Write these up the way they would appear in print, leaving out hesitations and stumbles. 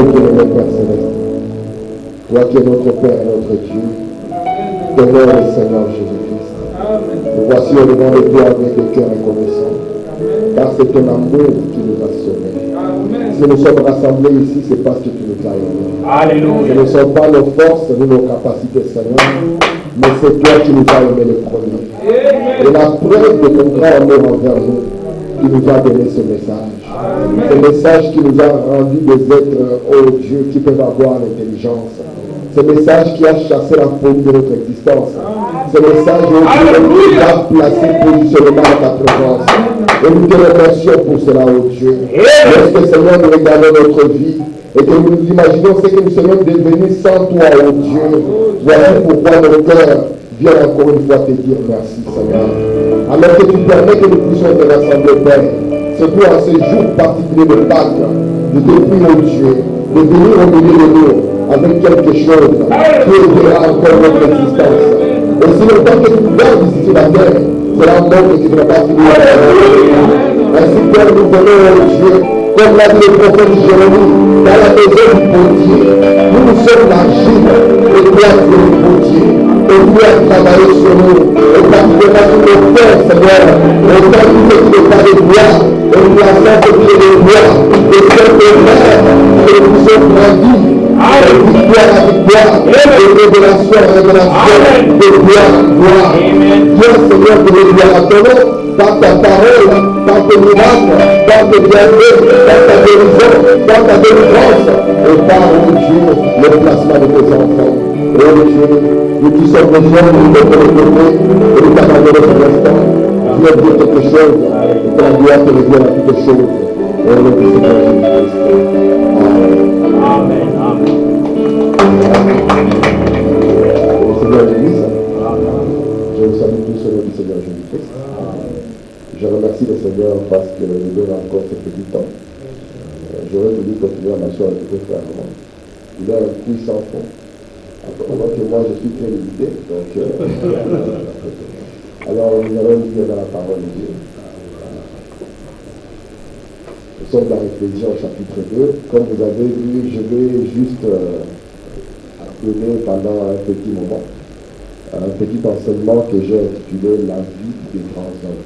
bien-aimé Père Céleste, toi qui es notre Père et notre Dieu, demeure le Seigneur Jésus-Christ. Nous voici au devant de toi avec le cœur reconnaissant, car c'est ton amour qui nous a sauvés. Si nous sommes rassemblés ici, c'est parce que tu nous as aimés. Alléluia. Ce ne sont pas nos forces ni nos capacités, Seigneur, mais c'est toi qui nous as aimés le premier. Et la preuve de ton grand amour envers nous, qui nous a donné ce message. Ce message qui nous a rendu des êtres, oh Dieu, qui peuvent avoir l'intelligence. Ce message qui a chassé la folie de notre existence. Ce message, oh Dieu, qui nous a placé positionnement à ta présence. Et nous te remercions pour cela, oh Dieu. Lorsque, Seigneur, nous regardons notre vie et que nous imaginons ce que nous serions devenus sans toi, oh Dieu, voici pourquoi nos cœurs viennent encore une fois te dire merci, Seigneur. Alors que tu permets que nous puissions te rassembler, Père. C'est pour en ce jour particulier de Pâques, de te prier, oh Dieu, de venir au milieu de nous avec quelque chose qui aidera encore notre existence. Et si longtemps que tu gardes ici sur la terre, c'est la mort que tu ne vas pas finir. Ainsi, Père, nous venons, oh Dieu, comme l'a dit le prophète Jérémie, dans la maison du bon Dieu. Nous sommes l'argile et toi, tu es le bon Dieu. Et tu as travaillé sur nous. Et particulièrement sur nos cœurs, Seigneur. Et quand tout ce qui n'est pas de gloire, et nous plaçons ce qui est de gloire. Et cette mère, que nous sommes grandis. De victoire à victoire, de révélation à révélation, de gloire à gloire. Dieu, Seigneur, de gloire à ton nom, par ta parole, par tes miracles, par tes bienfaits, par ta guérison, par ta délivrance, et par, oh Dieu, le placement de tes enfants. Oh Dieu, nous qui sommes des gens, nous devons te retrouver et nous t'abandonner pour l'instant. Dieu dit quelque chose, et que la gloire te revienne à toutes choses. Au nom du Seigneur Jésus-Christ. Amen. Amen. Le Seigneur l'Église, je vous salue tous au nom du Seigneur Jésus-Christ. Je remercie le Seigneur parce qu'il nous donne encore ce petit temps. J'aurais voulu continuer à m'asseoir avec vous, frère. Il a un puissant fond. Alors que moi je suis très limité, donc alors nous allons lire dans la parole de Dieu. Nous sommes dans Éphésiens chapitre 2. Comme vous avez vu, je vais juste appeler pendant un petit moment un petit enseignement que j'ai intitulé La vie des grands hommes.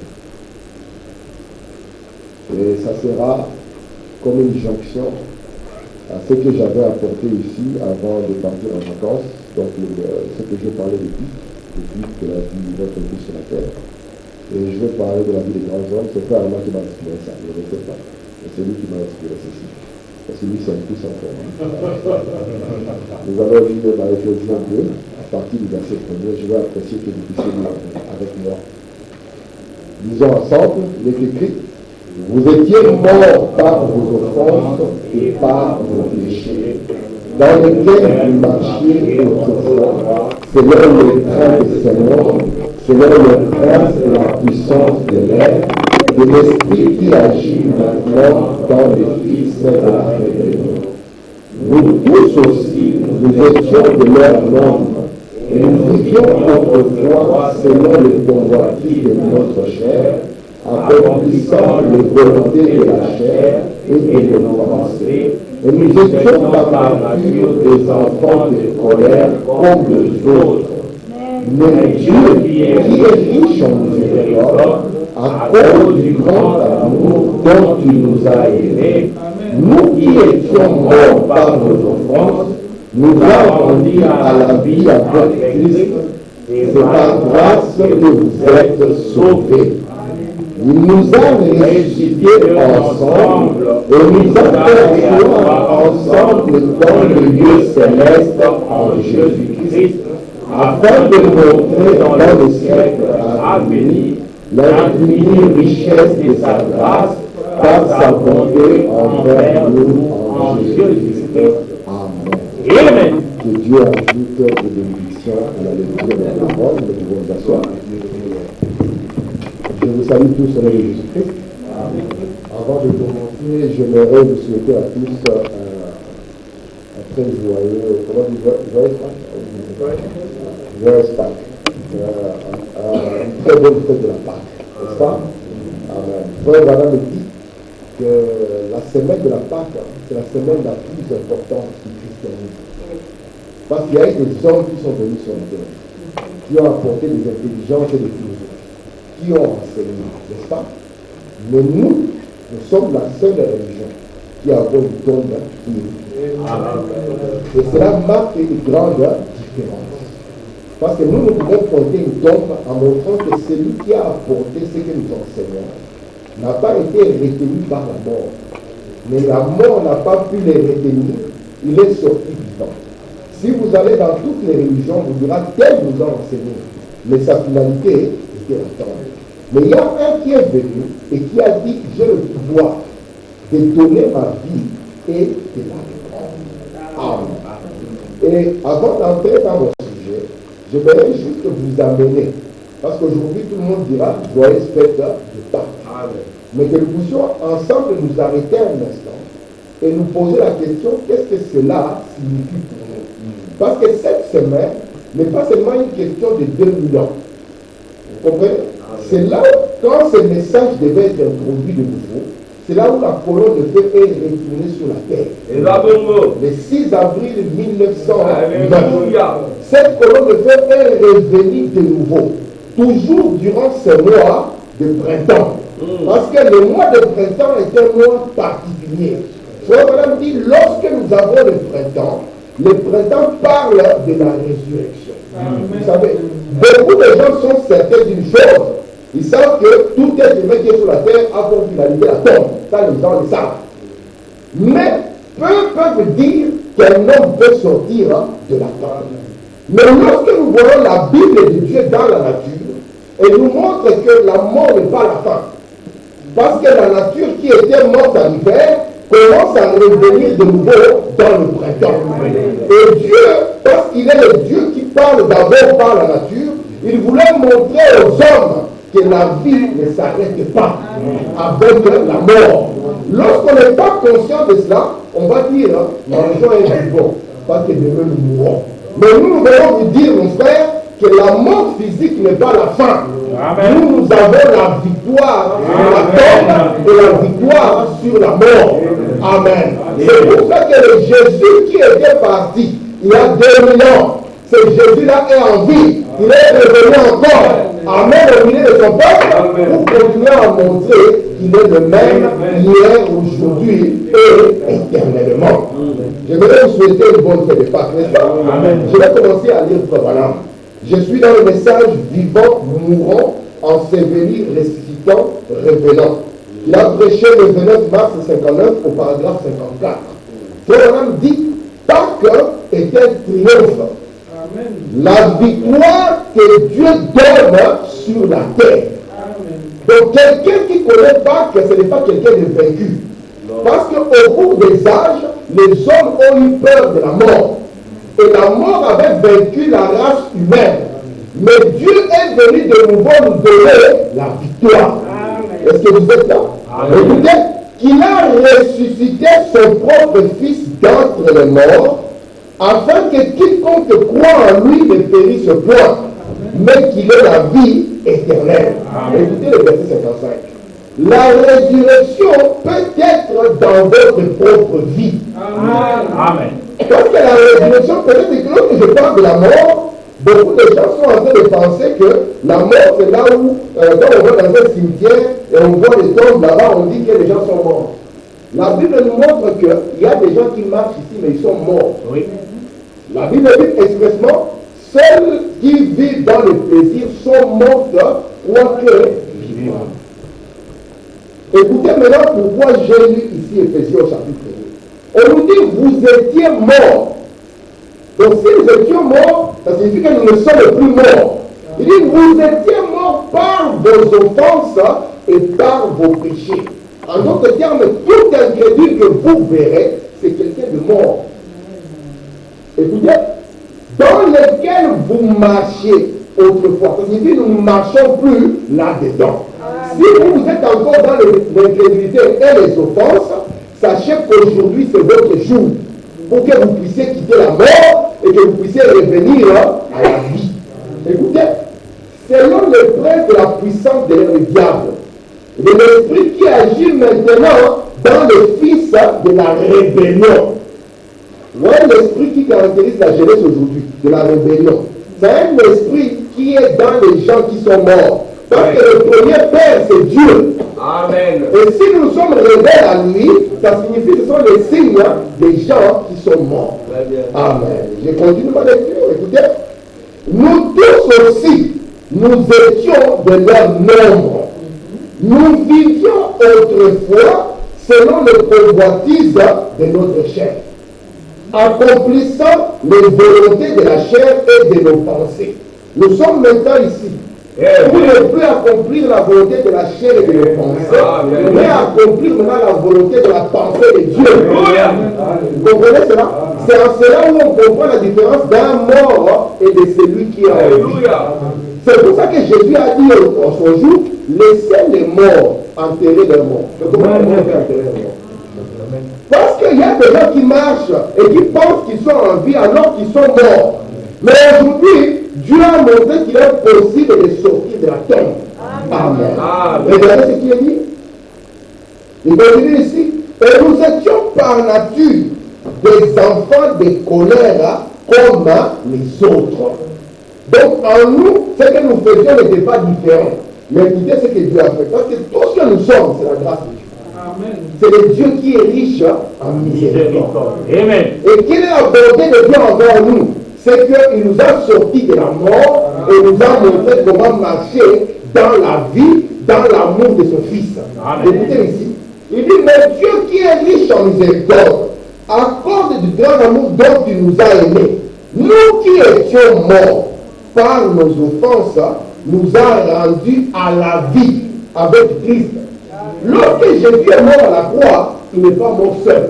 Et ça sera comme une jonction à ce que j'avais apporté ici avant de partir en vacances, donc ce que j'ai parlé depuis que la vie de notre vie sur la terre. Et je vais parler de la vie des grands hommes. C'est frère moi qui m'a inspiré ça, je ne sais pas. Et c'est lui qui m'a inspiré ceci. Parce que lui, c'est un puissant fort. Nous allons lire dans Éphésiens 2, à partir du verset 1er. Je vais apprécier que vous puissiez lire avec moi. Lisons ensemble, il est écrit. Vous étiez morts par vos offenses et par vos péchés, dans lesquels vous marchiez autrefois, selon les trains de ce monde, selon le prince de la puissance de l'air, de l'esprit qui agit maintenant dans les fils de la rébellion. Nous tous aussi, nous étions de leur nombre, et nous vivions autrefois selon les convoitises de notre chair, accomplissant les volontés de la chair et de nos pensées, et nous étions par la nature des enfants de colère comme les autres. Mais Dieu, qui est riche en miséricorde, à cause du grand amour dont il nous a aimés, nous qui étions morts par nos offenses, nous a rendus à la vie avec Christ. C'est par grâce que vous êtes sauvés. Il nous a ressuscités ensemble et nous a fait asseoir ensemble dans le lieu céleste en Jésus-Christ, afin de montrer dans le siècle à venir l'infinie richesse de sa grâce par sa bonté envers nous en Jésus-Christ. Amen. Amen. Que Dieu ajoute des bénédictions à la lecture de la parole. Nous pouvons nous asseoir. Je vous salue tous au nom de Jésus-Christ. Avant de commencer, j'aimerais vous souhaiter à tous un très joyeux, comment dire, joyeux Pâques. Une très bonne fête de la Pâques, n'est-ce pas? Amen. Frère Vanna me dit que la semaine de la Pâque, c'est la semaine la plus importante du christianisme. Parce qu'il y a eu des hommes qui sont venus sur la terre, qui ont apporté des intelligences et des philosophies, qui ont enseigné, n'est-ce pas? Mais nous sommes la seule religion qui a une tombe unique. Et cela marque une grande différence. Parce que nous pouvons pointer une tombe en montrant que celui qui a apporté ce que nous enseignons n'a pas été retenu par la mort. Mais la mort n'a pas pu les retenir, il est sorti vivant. Si vous allez dans toutes les religions, vous direz tel nous a enseigné. Mais sa finalité était la tombe. Mais il y a un qui est venu et qui a dit j'ai le pouvoir de donner ma vie et de la prendre. Amen. Et avant d'entrer dans mon sujet, je voudrais juste vous amener, parce qu'aujourd'hui tout le monde dira joyeuse fête de Pâques. Mais que nous puissions ensemble nous arrêter un instant et nous poser la question qu'est-ce que cela signifie pour nous. Parce que cette semaine n'est pas seulement une question de 2000 ans. Vous comprenez? C'est là où, quand ce message devait être introduit de nouveau, c'est là où la colonne de feu est retournée sur la terre. Le 6 avril 1920, cette colonne de feu est revenue de nouveau, toujours durant ce mois de printemps. Parce que le mois de printemps est un mois particulier. Frère Madame dit, lorsque nous avons le printemps parle de la résurrection. Vous savez, beaucoup de gens sont certains d'une chose. Ils savent que tout être humain qui est sur la terre a pour finalité la tombe. Ça, les gens le savent. Mais peu peuvent dire qu'un homme peut sortir de la tombe. Mais lorsque nous voyons la Bible de Dieu dans la nature, elle nous montre que la mort n'est pas la fin. Parce que la nature qui était morte en hiver commence à revenir de nouveau dans le printemps. Et Dieu, parce qu'il est le Dieu qui parle d'abord par la nature, il voulait montrer aux hommes que la vie ne s'arrête pas avec la mort. Lorsqu'on n'est pas conscient de cela, on va dire, mangeons et vivons, parce que demain nous mourrons. Mais nous devons vous dire, mon frère, que la mort physique n'est pas la fin. Amen. Nous avons la victoire sur la tombe et la victoire sur la mort. Amen. C'est pour ça que le Jésus qui était parti il y a 2000 ans, ce Jésus-là est en vie. Il est revenu encore. Amen. Au milieu de son peuple pour continuer à montrer qu'il est le même hier, aujourd'hui et éternellement. Je voudrais vous souhaiter une bonne fête de Pâques, n'est-ce pas? Amen. Je vais commencer à lire Voilà. Je suis dans le message vivant, mourant, enseveli, ressuscitant, revenant. Il a prêché le 29 mars 59 au paragraphe 54. Frère dit Pâques est un triomphe. Amen. La victoire que Dieu donne sur la terre. Amen. Donc quelqu'un qui connaît Pâques, ce n'est pas quelqu'un de vaincu. Parce qu'au cours des âges, les hommes ont eu peur de la mort. Et la mort avait vaincu la race humaine. Mais Dieu est venu de nouveau nous donner la victoire. Est-ce que vous êtes là? Écoutez, qu'il a ressuscité son propre fils d'entre les morts, afin que quiconque croit en lui ne périsse point, mais qu'il ait la vie éternelle. Écoutez le verset 55. La résurrection peut être dans votre propre vie. Amen. Parce que la résurrection, peut-être que lorsque je parle de la mort, beaucoup de gens sont en train de penser que la mort, c'est là où, quand on va dans un cimetière et on voit les tombes là-bas, on dit que les gens sont morts. La Bible nous montre qu'il y a des gens qui marchent ici, mais ils sont morts. Oui. La Bible dit expressement, ceux qui vivent dans le plaisir sont morts, quoique vivants. Écoutez maintenant pourquoi j'ai lu ici Éphésiens au chapitre 1. On nous dit, vous étiez morts. Donc si nous étions morts, ça signifie que nous ne sommes plus morts. Il dit, vous étiez morts par vos offenses et par vos péchés. En d'autres termes, tout incrédule que vous verrez, c'est quelqu'un de mort. Écoutez, dans lequel vous marchiez autrefois, ça signifie que nous ne marchons plus là-dedans. Si vous êtes encore dans l'incrédulité et les offenses, sachez qu'aujourd'hui c'est votre jour pour que vous puissiez quitter la mort et que vous puissiez revenir à la vie. Écoutez, selon le prince de la puissance de le diable, l'esprit qui agit maintenant dans le fils de la rébellion. Voilà l'esprit qui caractérise la jeunesse aujourd'hui, de la rébellion. C'est un esprit qui est dans les gens qui sont morts. Parce que le premier père, c'est Dieu. Amen. Et si nous sommes rebelles à lui, ça signifie que ce sont les signes des gens qui sont morts. Amen. Je continue ma lecture. Écoutez. Nous tous aussi, nous étions de leur nombre. Nous vivions autrefois selon le convoitise de notre chair, accomplissant les volontés de la chair et de nos pensées. Nous sommes maintenant ici. Vous ne plus accomplir la volonté de la chair et de nos pensées, mais accomplir maintenant la volonté de la pensée de Dieu. Vous comprenez cela? C'est en cela où on comprend la différence d'un mort et de celui qui est en vie. C'est pour ça que Jésus a dit en son jour, laissez les morts enterrer leurs morts. Comment on fait enterrer leurs morts? Parce qu'il y a des gens qui marchent et qui pensent qu'ils sont en vie alors qu'ils sont morts. Mais aujourd'hui, Dieu a montré qu'il est possible de sortir de la tombe. Amen. Regardez ce qu'il est dit. Il continue ici. Et nous étions par nature des enfants de colère comme les autres. Donc en nous, ce que nous faisions n'était pas différent. Mais écoutez ce que Dieu a fait. Parce que tout ce que nous sommes, c'est la grâce de Dieu. Amen. C'est le Dieu qui est riche en miséricorde. Amen. Et quelle est la bonté de Dieu envers nous? C'est qu'il nous a sortis de la mort et nous a montré comment marcher dans la vie, dans l'amour de son Fils. Amen. Écoutez ici. Il dit, mais Dieu qui est riche en miséricorde, à cause du grand amour dont il nous a aimés, nous qui étions morts par nos offenses, nous a rendus à la vie avec Christ. Lorsque Jésus est mort à la croix, il n'est pas mort seul.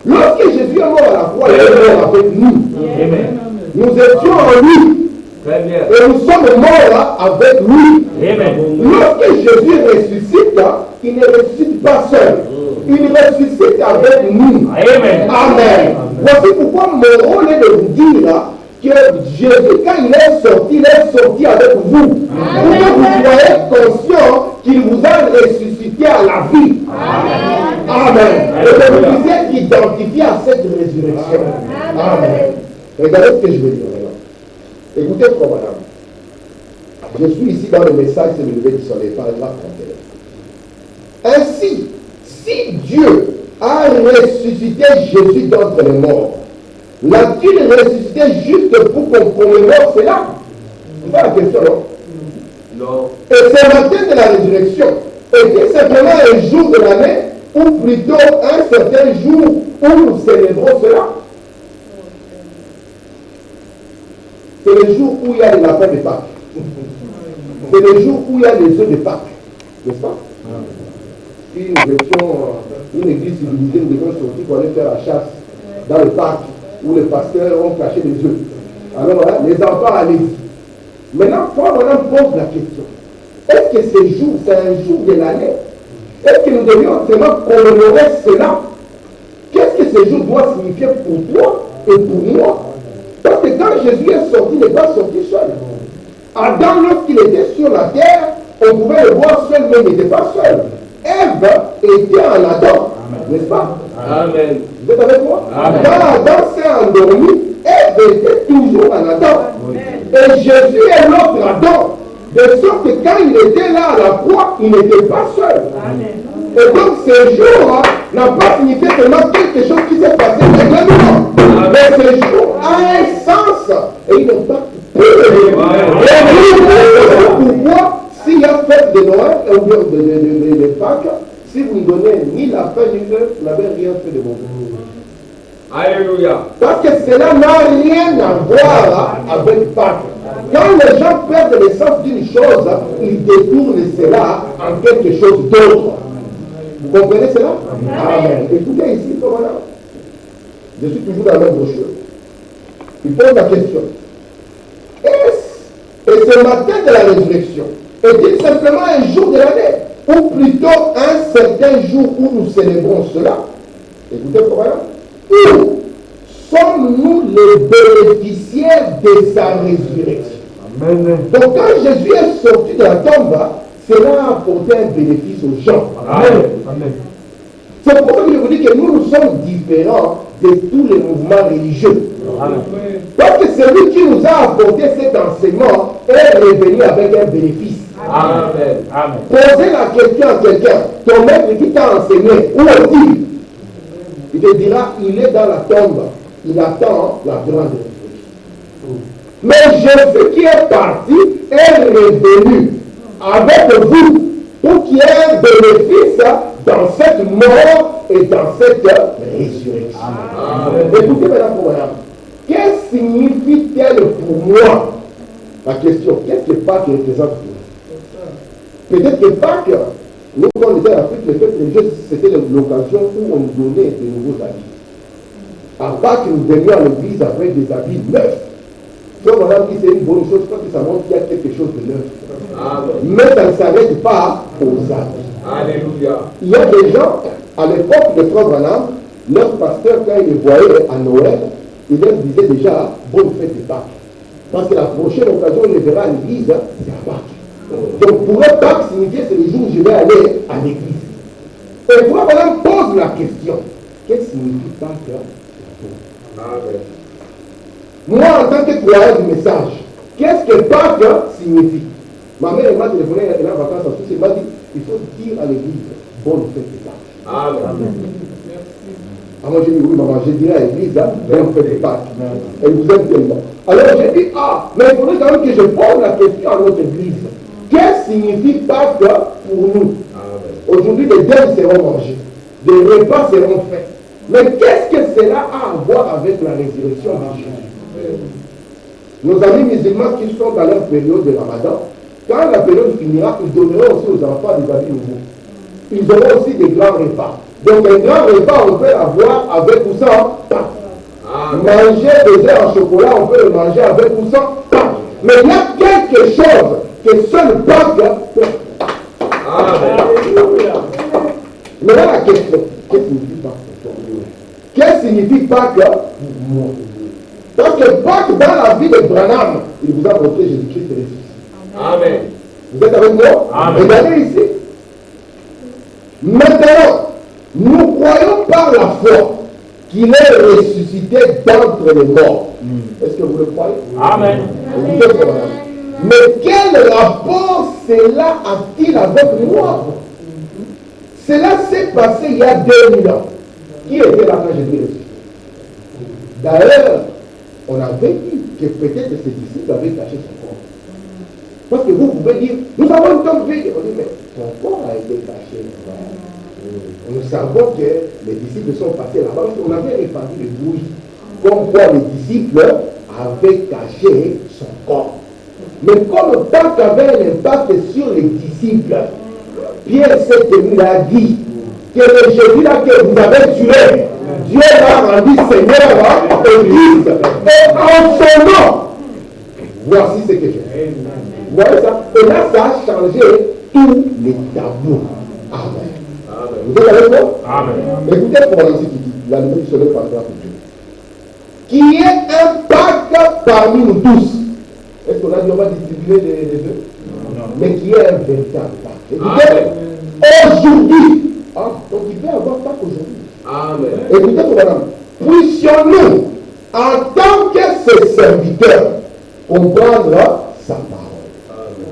Lorsque Jésus est mort à la croix, il est mort avec nous. Amen. Nous étions en lui. Et nous sommes morts avec lui. Amen. Lorsque Jésus ressuscite, il ne ressuscite pas seul. Il ressuscite avec nous. Amen. Amen. Voici pourquoi mon rôle est de vous dire que Jésus, quand il est sorti avec vous. Pour que vous soyez conscient qu'il vous a ressuscité à la vie. Amen. Amen. Et que vous puissiez identifier à cette résurrection. Amen. Regardez ce que je veux dire maintenant. Écoutez, frère madame. Je suis ici dans le message, c'est le lever du soleil, paragraphe 31. Ainsi, si Dieu a ressuscité Jésus d'entre les morts, l'a-t-il ressuscité juste pour qu'on commémore cela? C'est pas la question, non? Non. Et ce matin de la résurrection, est-il simplement un jour de l'année, ou plutôt un certain jour où nous célébrons cela? C'est le jour où il y a les lapins de Pâques. C'est le jour où il y a les œufs de Pâques. N'est-ce pas? Si nous étions une église civilisée, nous devions sortir pour aller faire la chasse dans le parc où les pasteurs ont caché les œufs. Alors, les enfants allaient. Maintenant, quand on pose la question, est-ce que ce jour, c'est un jour de l'année? Est-ce que nous devions seulement commémorer cela? Qu'est-ce que ce jour doit signifier pour toi et pour moi? Parce que quand Jésus est sorti, il n'est pas sorti seul. Adam, lorsqu'il était sur la terre, on pouvait le voir seul, mais il n'était pas seul. Ève était en Adam, n'est-ce pas? Amen. Vous êtes avec moi? Amen. Quand Adam s'est endormi, Ève était toujours en Adam. Et Jésus est l'autre Adam. De sorte que quand il était là à la croix, il n'était pas seul. Amen. Et donc ce jour n'a pas signifié seulement quelque chose qui s'est passé maintenant. Mais ce jour a un sens et il n'impacte peu de pourquoi s'il y a fête de Noël ou de Pâques, si vous ne donnez ni la fin ni l'heure, vous n'avez rien fait de bon. Alléluia. Parce que cela n'a rien à voir avec Pâques. Quand les gens perdent le sens d'une chose, ils détournent cela en quelque chose d'autre. Vous comprenez cela? Amen. Écoutez ici, voilà. Je suis toujours dans la même brochure. Il pose la question. Est-ce, et ce matin de la résurrection, est-il simplement un jour de l'année? Ou plutôt un certain jour où nous célébrons cela? Écoutez, voilà. Ou sommes-nous les bénéficiaires de sa résurrection? Amen. Donc quand Jésus est sorti de la tombe, cela a apporté un bénéfice aux gens. Amen. Amen. C'est pour ça que je vous dis que nous sommes différents de tous les mouvements religieux. Amen. Parce que celui qui nous a apporté cet enseignement est revenu avec un bénéfice. Amen. Amen. Posez la question à quelqu'un, ton maître qui t'a enseigné, où est-il? Il te dira, il est dans la tombe, il attend la grande résurrection. Mais Jésus qui est parti est revenu avec vous pour qu'il y ait un bénéfice dans cette mort et dans cette résurrection. Amen. Écoutez maintenant pour madame, qu'est-ce signifie-t-elle pour moi? La question, qu'est-ce que Pâques représente pour nous? Peut-être que Pâques, nous quand on était en Afrique, le peuple religieux, c'était l'occasion où on nous donnait de nouveaux habits. À Pâques, nous venions à l'église avec des habits neufs. Donc on a dit c'est une bonne chose parce que ça montre qu'il y a quelque chose de neuf. Amen. Mais ça ne s'arrête pas aux habits. Alléluia. Il y a des gens, à l'époque de Frère Branham, leur pasteur, quand il les voyait à Noël, il leur disait déjà bonne fête de Pâques. Parce que la prochaine occasion, il les verra à l'église, c'est à Pâques. Donc pour eux, Pâques signifie c'est le jour où je vais aller à l'église. Et Frère Branham pose la question, qu'est-ce que signifie Pâques? Amen. Moi, en tant que croyant du message, qu'est-ce que Pâques signifie? Ma mère m'a téléphoné, elle est en vacances en Suisse, elle m'a dit, il faut dire à l'église, bonne fête de Pâques. Amen. Alors j'ai dit, oui maman, je dirai à l'église, bonne fête de Pâques. Elle vous aime tellement. Alors j'ai dit, mais il faudrait quand même que je pose la question à notre église. Qu'est-ce que signifie Pâques pour nous? Aujourd'hui, les deuils seront mangés, des repas seront faits. Mais qu'est-ce que cela a à voir avec la résurrection de Jésus? Nos amis musulmans qui sont dans leur période de Ramadan, quand la période finira, ils donneront aussi aux enfants des habits nouveaux. Ils auront aussi des grands repas. Donc un grand repas, on peut l'avoir avec ou sans pain. Manger des œufs en chocolat, on peut le manger avec ou sans pain. Mais il y a quelque chose que seul Pâques peut. Maintenant la question, qu'est-ce que signifie Pâques? Qu'est-ce que signifie Pâques pour moi? Parce que Pâques dans la vie de Branham, il vous a montré Jésus-Christ ressuscité. Amen. Vous êtes avec moi? Amen. Regardez ici. Maintenant, nous croyons par la foi qu'il est ressuscité d'entre les morts. Est-ce que vous le croyez? Amen. Mais quel rapport cela a-t-il avec moi? Cela s'est passé il y a 2000 ans. Qui était là quand Jésus est ressuscité? D'ailleurs, on a vécu que peut-être ses disciples avaient caché son corps. Parce que vous pouvez dire, nous avons une tombe vide. On dit, mais son corps a été caché. Nous savons que les disciples sont passés là-bas parce qu'on avait répandu les bougies. Comme quoi les disciples avaient caché son corps. Mais comme Pâques avait un impact sur les disciples, Pierre s'est tenu là dit que le Jésus-là que vous avez tué, Dieu l'a rendu Seigneur à l'Église. Et en son nom, voici ce que je fais. Vous voyez ça? Et là, ça a changé tous les tabous. Amen. Vous êtes avec moi? Amen. Écoutez pour ici qui dit, la lumière du soleil passera pour Dieu. Qui est un Pâques parmi nous tous. Est-ce qu'on a dit on va distribuer les œufs? Non. Mais qui est un véritable Pâques. Écoutez, aujourd'hui. Donc il peut y avoir Pâques aujourd'hui. Amen. Écoutez pour madame. Puissions-nous, en tant que ses serviteurs, comprendre sa parole. Amen.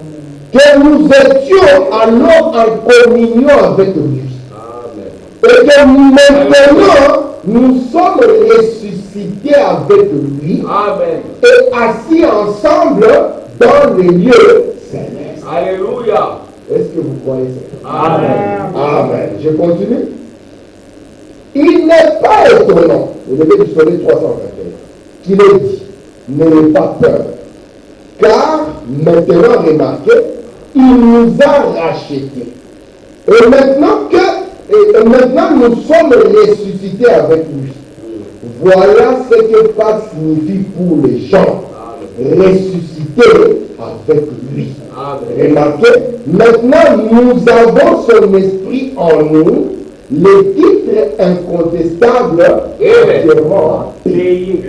Que nous étions alors en communion avec lui. Amen. Et que maintenant, nous sommes ressuscités avec lui. Amen. Et assis ensemble dans les lieux célestes. Alléluia. Est-ce que vous croyez ça? Amen. Amen. Je continue. Il n'est pas étonnant, vous devez du soleil 321, qu'il ait dit, n'ayez pas peur. Car maintenant, remarquez, il nous a rachetés. Et maintenant nous sommes ressuscités avec lui. Voilà ce que Pâques signifie pour les gens. Ressuscités avec lui. Remarquez, maintenant nous avons son esprit en nous, les titres incontestables entièrement payés.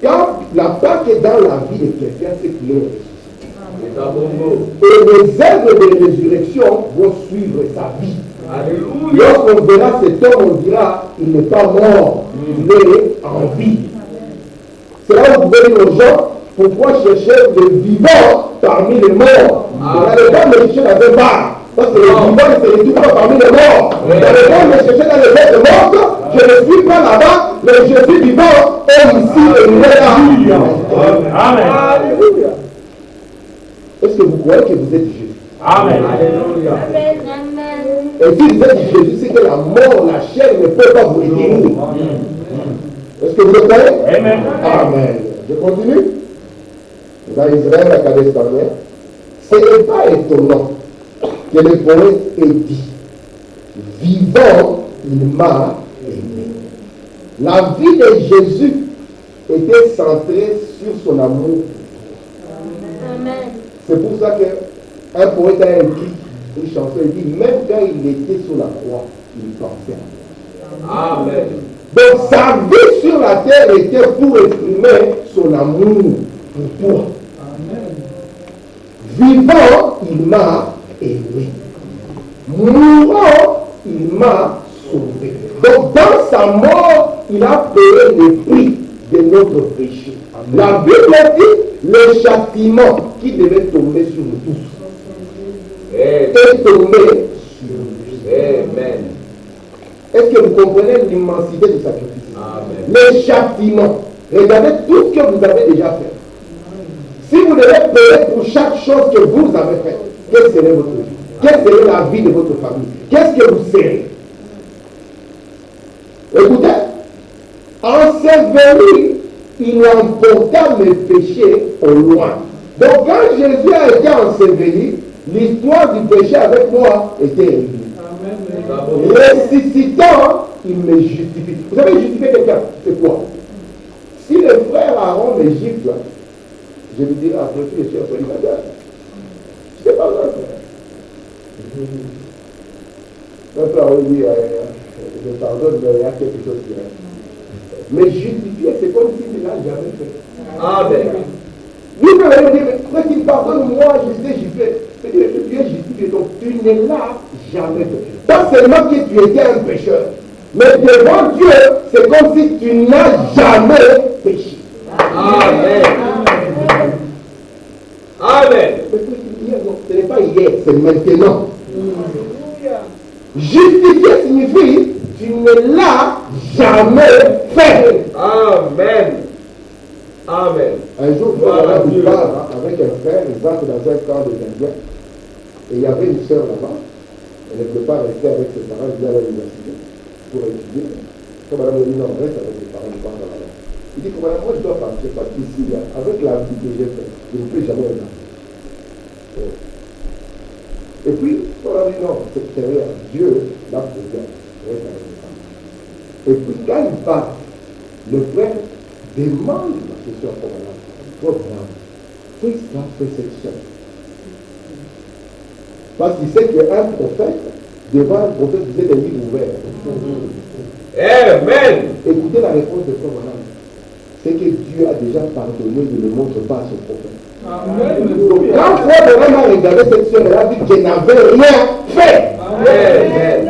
Quand la Pâque est dans la vie de quelqu'un, c'est qu'il est ressuscité. Et les œuvres de résurrection vont suivre sa vie. Lorsqu'on verra cet homme, on dira, il n'est pas mort, il est en vie. C'est là où vous pouvez dire aux gens, pourquoi chercher les vivants parmi les morts? Vous n'allez pas me chercher dans un bar, parce que les vivants ne se retrouvent pas parmi les morts. Vous n'allez pas me chercher dans les bêtes mortes, je ne suis pas là-bas, mais je suis vivant, et ici, et il est là. Amen. Est-ce que vous croyez que vous êtes Jésus? Amen. Et si vous êtes Jésus, c'est que la mort, la chair ne peut pas vous aider. Est-ce que vous le croyez? Amen. Amen. Je continue. Dans Israël, à Kadesh Barnea, ce n'est pas étonnant que le poète ait dit, vivant, il m'a aimé. La vie de Jésus était centrée sur son amour. Amen. C'est pour ça qu'un poète a écrit une chanson, il dit, même quand il était sur la croix, il pensait à moi. Amen. Donc sa vie sur la terre était pour exprimer son amour pour toi. Amen. Vivant, il m'a aimé. Mourant, il m'a sauvé. Donc dans sa mort, il a payé le prix de notre péché. Amen. La Bible dit le châtiment qui devait tomber sur nous tous est tombé sur nous. Amen. Est-ce que vous comprenez l'immensité du sacrifice? Amen. Le châtiment. Regardez tout ce que vous avez déjà fait. Si vous devez payer pour chaque chose que vous avez faite, quelle serait votre vie? Quelle serait la vie de votre famille? Qu'est-ce que vous serez? Écoutez, enseveli, il emporta mes péchés au loin. Donc quand Jésus a été enseveli, l'histoire du péché avec moi était réglée. Ressuscitant, il me justifie. Vous savez justifier quelqu'un, c'est quoi? Si le frère Aaron m'Égypte, je lui dirai après tout, je suis un célibataire. Je ne sais pas ça, frère. Un frère, oui, je pardonne, mais il y a quelque chose qui reste. Mais justifier, c'est comme s'il ne l'a jamais fait. Amen. Lui peut me dire, mais qu'il pardonne, moi, je sais, j'y fais. C'est-à-dire que tu es justifié, donc tu ne l'as jamais fait. Pas seulement que tu étais un pécheur, mais devant Dieu, c'est comme si tu n'as jamais péché. Amen. Amen. Ce n'est pas hier, c'est maintenant. Justifier signifie tu ne l'as jamais fait. Amen. Amen. Un jour, je parle avec un frère, il rentre dans un camp des Indiens, et il y avait une sœur là-bas. Elle ne peut pas rester avec ses parents, elle vient à l'université pour étudier. Comme madame dit, non, reste avec ses parents, je pars là-bas. Il dit, madame, moi je dois partir parce qu'ici, avec la vie que j'ai faite, je ne peux jamais regarder. Et puis, on a dit, non, c'est derrière Dieu, là, reste avec ses parents. Et puis, quand il part, le frère demande à ce soeur comme là, qu'est-ce qu'a fait cette soeur? Parce qu'il sait qu'un prophète, devant un prophète, vous êtes un livre ouvert. Amen. Écoutez la réponse de Frère Branham. C'est que Dieu a déjà pardonné, il ne le montre pas à son prophète. Amen. Donc, quand Frère Branham a regardé cette soeur, elle a dit qu'elle n'avait rien fait. Amen.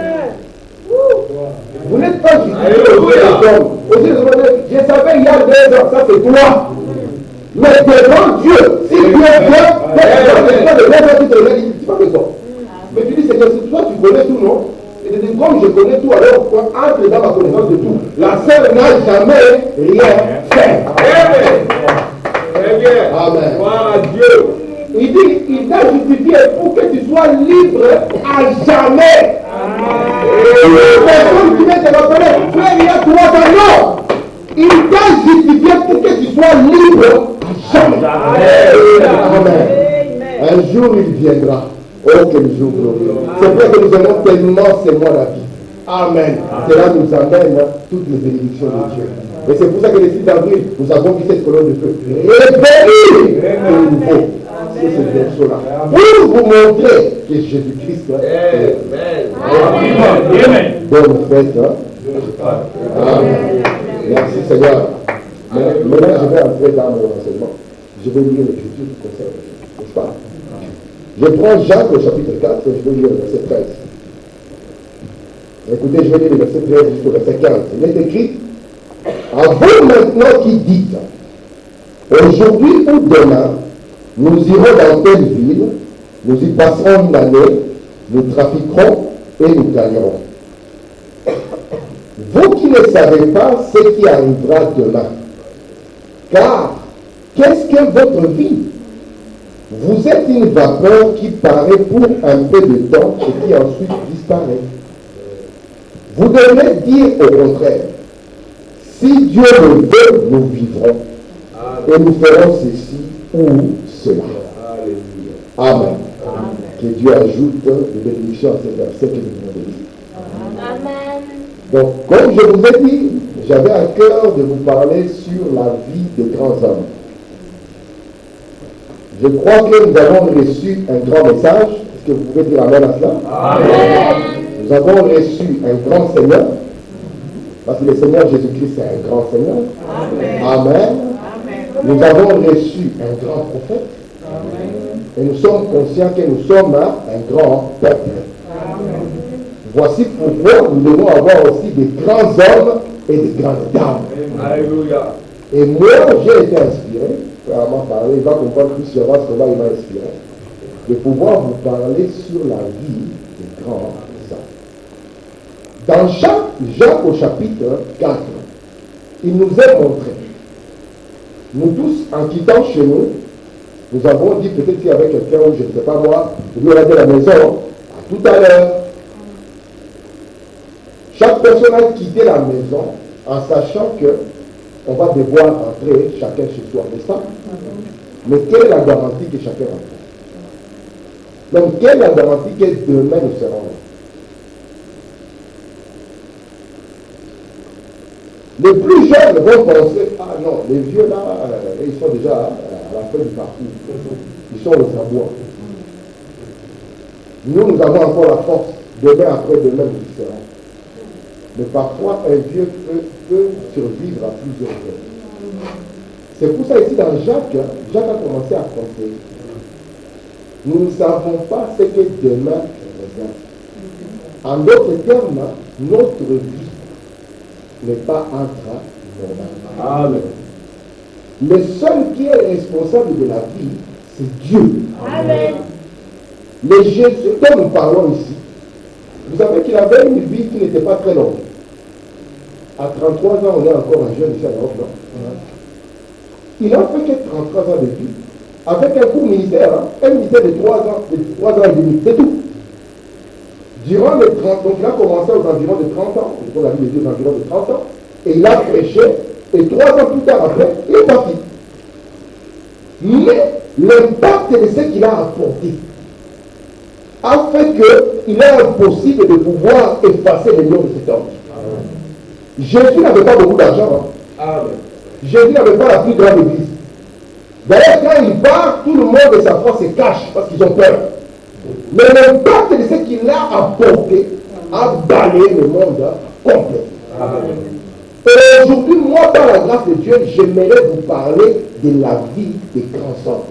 Vous n'êtes pas justifié aux je savais il y a 2 ans, ça c'est toi. Mais devant Dieu, si Dieu vient, tu vas faire quoi? Mais tu dis, Seigneur, si toi tu connais tout, non? Et tu dis, comme je connais tout, alors entre dans ma connaissance de tout. La sœur n'a jamais rien fait. Amen. Très bien. Amen. Gloire à Dieu. Il dit, il t'a justifié pour que tu sois libre à jamais. Amen. Personne qui vient te rappeler, frère, il y a 3 ans, non. Il t'a justifié pour que tu sois libre à jamais. Amen. Un jour il viendra. Oh, quel jour glorieux. C'est vrai que nous aimons tellement, c'est moi la vie. Amen. Cela nous amène toutes les bénédictions de Dieu. Et c'est pour ça que le 6 avril, nous avons vu cette colonne de feu. Réveillez le nouveau. C'est ce verset-là. Pour vous montrer que Jésus-Christ est. Amen. Bonne fête. Amen. Merci Seigneur. Maintenant, je vais entrer dans mon enseignement. Je vais lire l'écriture du conseil. N'est-ce pas? Je prends Jacques au chapitre 4 et je vais lire le verset 13. Écoutez, je vais lire le verset 13 jusqu'au verset 15. Il est écrit, à vous maintenant qui dites, aujourd'hui ou demain, nous irons dans telle ville, nous y passerons une année, nous trafiquerons et nous gagnerons. Vous qui ne savez pas ce qui arrivera demain, car qu'est-ce que votre vie? Vous êtes une vapeur qui paraît pour un peu de temps et qui ensuite disparaît. Vous devez dire au contraire, si Dieu le veut, nous vivrons et nous ferons ceci ou cela. Amen. Amen. Que Dieu ajoute des bénédictions à ces versets que nous venons de lire. Amen. Donc, comme je vous ai dit, j'avais à cœur de vous parler sur la vie des grands hommes. Je crois que nous avons reçu un grand message. Est-ce que vous pouvez dire amen à cela? Amen. Nous avons reçu un grand Seigneur. Parce que le Seigneur Jésus-Christ est un grand Seigneur. Amen. Amen. Amen. Nous avons reçu un grand prophète. Amen. Et nous sommes conscients que nous sommes un grand peuple. Amen. Voici pourquoi nous devons avoir aussi des grands hommes et des grandes dames. Alléluia. Et moi, j'ai été inspiré, vraiment parler, il va comprendre plus sur ce qu'on va, il m'a inspiré, de pouvoir vous parler sur la vie des grands hommes. Dans Jacques au chapitre 4, il nous est montré, nous tous, en quittant chez nous, nous avons dit peut-être qu'il y avait quelqu'un, ou je ne sais pas moi, il nous a dit à la maison, à tout à l'heure. Chaque personne a quitté la maison en sachant que on va devoir entrer chacun chez soi, n'est-ce pas? Mais quelle est la garantie que chacun rentre? Donc, quelle est la garantie que demain nous serons là? Les plus jeunes vont penser, ah non, les vieux là, ils sont déjà à la fin du parcours. Ils sont aux abois. Nous avons encore la force. Demain, après demain, nous y serons. Mais parfois, un vieux peut survivre à plusieurs heures. C'est pour ça ici dans Jacques, Jacques a commencé à penser. Nous ne savons pas ce que demain regarde. En d'autres termes, notre vie n'est pas un train normal. Amen. Le seul qui est responsable de la vie, c'est Dieu. Amen. Mais Jésus, dont nous parlons ici, vous savez qu'il avait une vie qui n'était pas très longue. À 33 ans, on est encore un jeune ici à l'Europe, non? Il n'a fait que 33 ans de vie, avec un court ministère, un ministère de 3 ans et demi, c'est tout. Durant les 30, donc il a commencé aux environs de 30 ans, pour la vie de Dieu, aux environs de 30 ans, et il a prêché, et 3 ans plus tard après, il est parti. Mais l'impact de ce qu'il a apporté a fait qu'il est impossible de pouvoir effacer les noms de cet homme. Jésus n'avait pas beaucoup d'argent. Jésus n'avait pas la plus grande église. D'ailleurs, quand il part, tout le monde de sa foi se cache parce qu'ils ont peur. Mais l'impact de ce qu'il a apporté a balayé le monde complet. Et aujourd'hui, moi, par la grâce de Dieu, j'aimerais vous parler de la vie des grands hommes.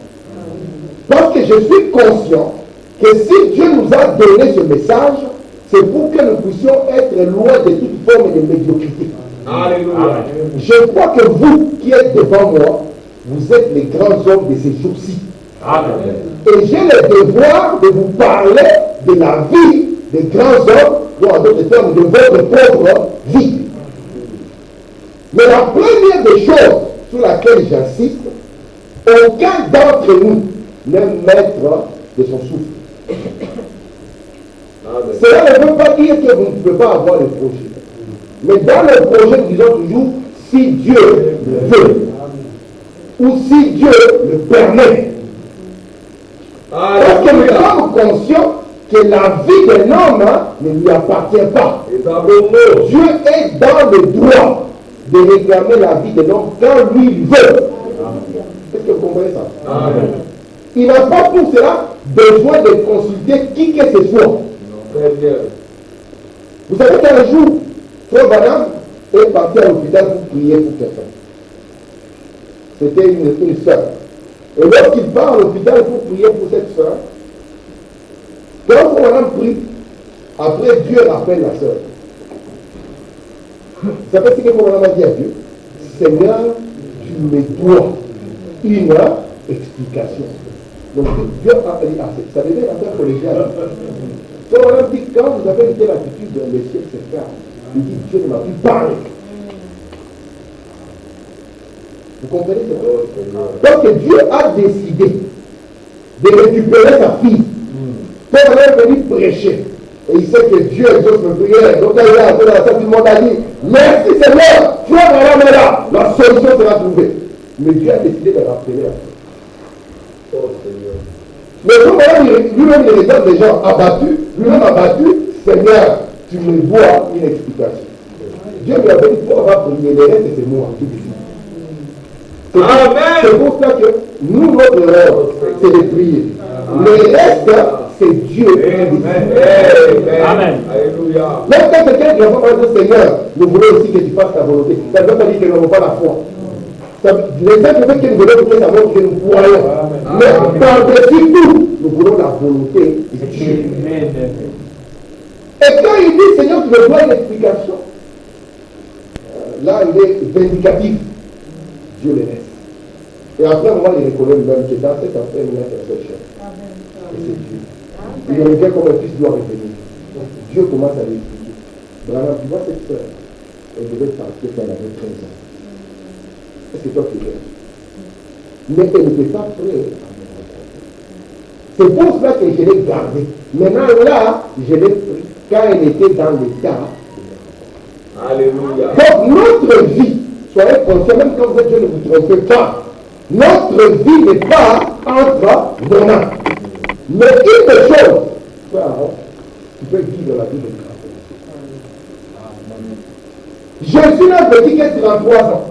Parce que je suis conscient que si Dieu nous a donné ce message, c'est pour que nous puissions être loin de toute forme de médiocrité. Alléluia. Je crois que vous qui êtes devant moi, vous êtes les grands hommes de ces jours-ci. Amen. Et j'ai le devoir de vous parler de la vie des grands hommes, ou en d'autres termes, de votre propre vie. Mais la première des choses sur laquelle j'insiste, aucun d'entre nous n'est maître de son souffle. Cela ne veut pas dire que vous ne pouvez pas avoir des projets. Mais dans le projet, nous disons toujours, si Dieu le veut, ou si Dieu le permet. Parce que nous sommes conscients que la vie d'un homme ne lui appartient pas. Dieu est dans le droit de réclamer la vie d'un homme quand lui il veut. Est-ce que vous comprenez ça? Amen. Il n'a pas pour cela besoin de consulter qui que ce soit. Vous savez qu'un jour, Frère Branham est parti à l'hôpital pour prier pour quelqu'un. C'était une soeur. Et lorsqu'il part à l'hôpital pour prier pour cette soeur, quand Frère Branham prie, après Dieu rappelle la soeur. Vous savez ce que Abraham a dit à Dieu? Seigneur, tu me dois une explication. Donc Dieu a dit, ça devait être affaire collégiale. Abraham dit, quand vous avez été l'attitude de le ciel se faire, il dit, Dieu ne m'a plus parlé. Vous comprenez ça? Donc Dieu a décidé de récupérer sa fille. Quand on est venu prêcher, et il sait que Dieu exauce nos prières, donc il a appelé à ça, tout le monde a dit, merci Seigneur, frère Abraham est là, la solution sera trouvée. Mais Dieu a décidé de rappeler à ça. Oh Seigneur. Mais frère Abraham, lui-même, il regarde des gens abattus, lui-même abattu, Seigneur, tu me dois une explication. Dieu lui a dit, pour avoir prié, les restes c'est moi qui décide. C'est pour ça que nous, notre rôle, c'est de prier. Le reste, c'est Dieu qui décide. Amen. Alléluia. Même quand quelqu'un qui va dire Seigneur, nous voulons aussi que tu fasses ta volonté. Ça ne veut pas dire que nous n'avons pas la foi. Les êtres humains que nous voulons prier, ça veut dire que nous croyons. Mais par-dessus tout, nous voulons la volonté de Dieu. Et quand il dit Seigneur, tu me dois une explication, là il est vindicatif. Dieu le laisse. Et après, moi, il reconnaît même que dans cette affaire, il y a quelque chose. Et c'est Dieu. Il revient comme un fils doit revenir. Dieu commence à lui expliquer. Branham, tu vois cette sœur, elle devait partir quand elle avait 13 ans. Est-ce que toi tu l'aimes? Mais elle n'était pas prête à me rencontrer. C'est pour cela que je l'ai gardée. Maintenant là, je l'ai pris quand elle était dans l'état. Alléluia. Donc notre vie, soyez conscients, même quand vous êtes jeune, ne vous trompez pas. Notre vie n'est pas entre nos mains. Mais une chose, tu peux vivre la vie de grâce. Jésus n'a vécu que 33 ans,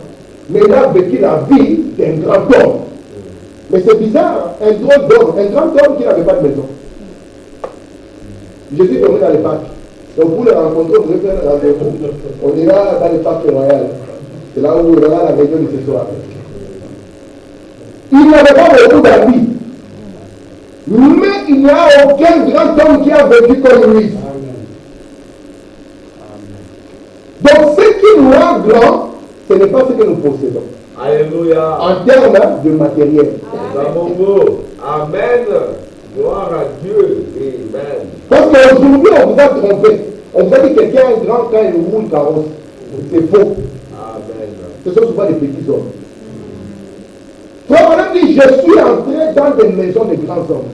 mais il a vécu la vie d'un grand homme. Mais c'est bizarre, un grand homme qui n'avait pas de maison. Jésus dormait dans les parcs. Donc pour le rencontrer, vous devez faire un rendez-vous. On ira dans les parcs royaux. C'est là où il y aura la réunion de ce soir. Il n'avait pas beaucoup d'amis. Mais il n'y a aucun grand homme qui a vécu comme lui. Donc ce qui nous rend grand, ce n'est pas ce que nous possédons. Alléluia. En termes de matériel. Amen. Gloire à Dieu. Amen. Parce qu'aujourd'hui, on vous a trompé. On vous a dit que quelqu'un a un grand quand il roule carrosse. C'est faux. Amen. Ce sont souvent des petits hommes. Frère Branham dit, je suis entré dans des maisons de grands hommes.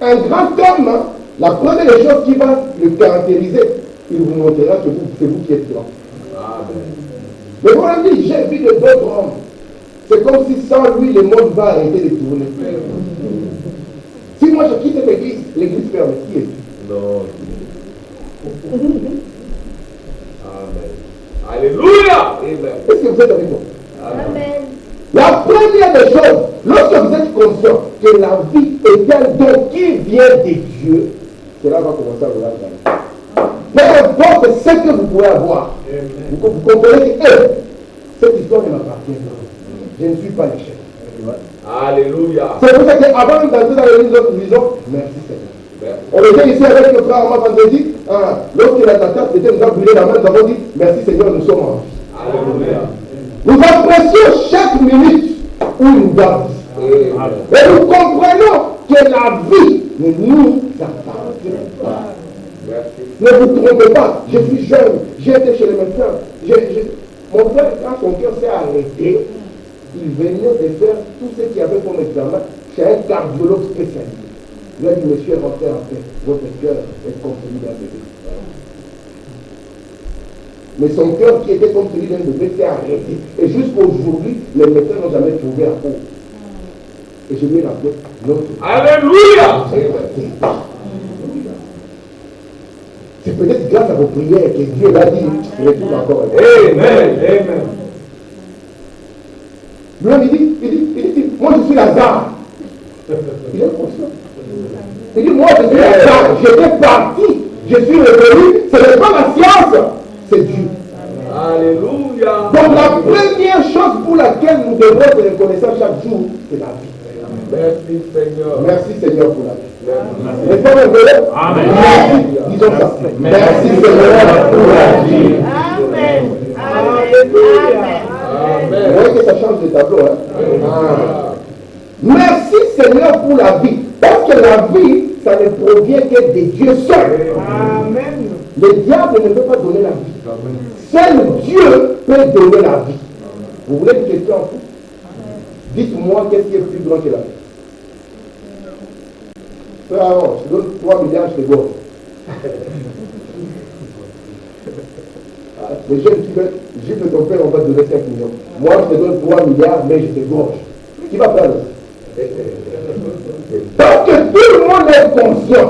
Un grand homme, la première des choses qui va le caractériser, il vous montrera que c'est vous qui êtes grand. Amen. Mais Branham dit, j'ai vu de d'autres hommes. C'est comme si sans lui, le monde va arrêter de tourner. Si moi je quitte l'église ferme, qui est-ce? Non. Amen. Alléluia. Amen. Est-ce que vous êtes avec moi? Amen. La première des choses, lorsque vous êtes conscient que la vie est un don qui vient de Dieu, cela va commencer à vous la donner. Peu importe ce que vous pouvez avoir, vous comprenez que cette histoire ne m'appartient pas. Je ne suis pas le chef. Alléluia. C'est pour ça qu'avant d'entrer dans l'église, nous disons merci Seigneur. On était ici avec le frère Armand vendredi. Lorsqu'il a attaqué, nous a brûlé la main, nous avons dit merci Seigneur, nous sommes en vie. Alléluia. Nous apprécions chaque minute où il nous a dit. Et nous comprenons que la vie ne nous appartient pas. Ne vous trompez pas, je suis jeune, j'ai été chez les médecins. Mon frère, quand son cœur s'est arrêté, il venait de faire tout ce qu'il y avait comme examen chez un cardiologue spécialisé. Il a dit, monsieur, rentrez en paix, votre cœur est comme celui d'un bébé. Mais son cœur qui était comme celui d'un bébé s'est arrêté. Et jusqu'aujourd'hui, les médecins n'ont jamais trouvé la cause. Et je lui ai rappelé notre. Alléluia! C'est peut-être grâce à vos prières que Dieu l'a dit, retourne encore. Amen. Amen. Lui, il dit, moi je suis Lazare. Il est conscient. Il dit, moi je suis Lazare. J'étais parti. Je suis revenu. Ce n'est pas la science. C'est Dieu. Alléluia. Donc la première chose pour laquelle nous devons être reconnaissants chaque jour, c'est la vie. Merci Seigneur. Merci Seigneur pour la vie. Amen. Merci. Disons ça. Merci Seigneur pour la vie. sur le tableau. Hein? Ah. Merci Seigneur pour la vie. Parce que la vie, ça ne provient que de Dieu seul. Amen. Le diable ne peut pas donner la vie. Seul Dieu peut donner la vie. Vous voulez une question en plus? Dites-moi qu'est-ce qui est plus grand que la vie. Frère Aaron, je te donne 3 milliards, je te gorge. Les jeunes qui veulent, j'ai fait ton père, on va te donner 5 millions. Moi, je te donne 3 milliards, mais je te gorge. Qui va faire ça? Parce que tout le monde est conscient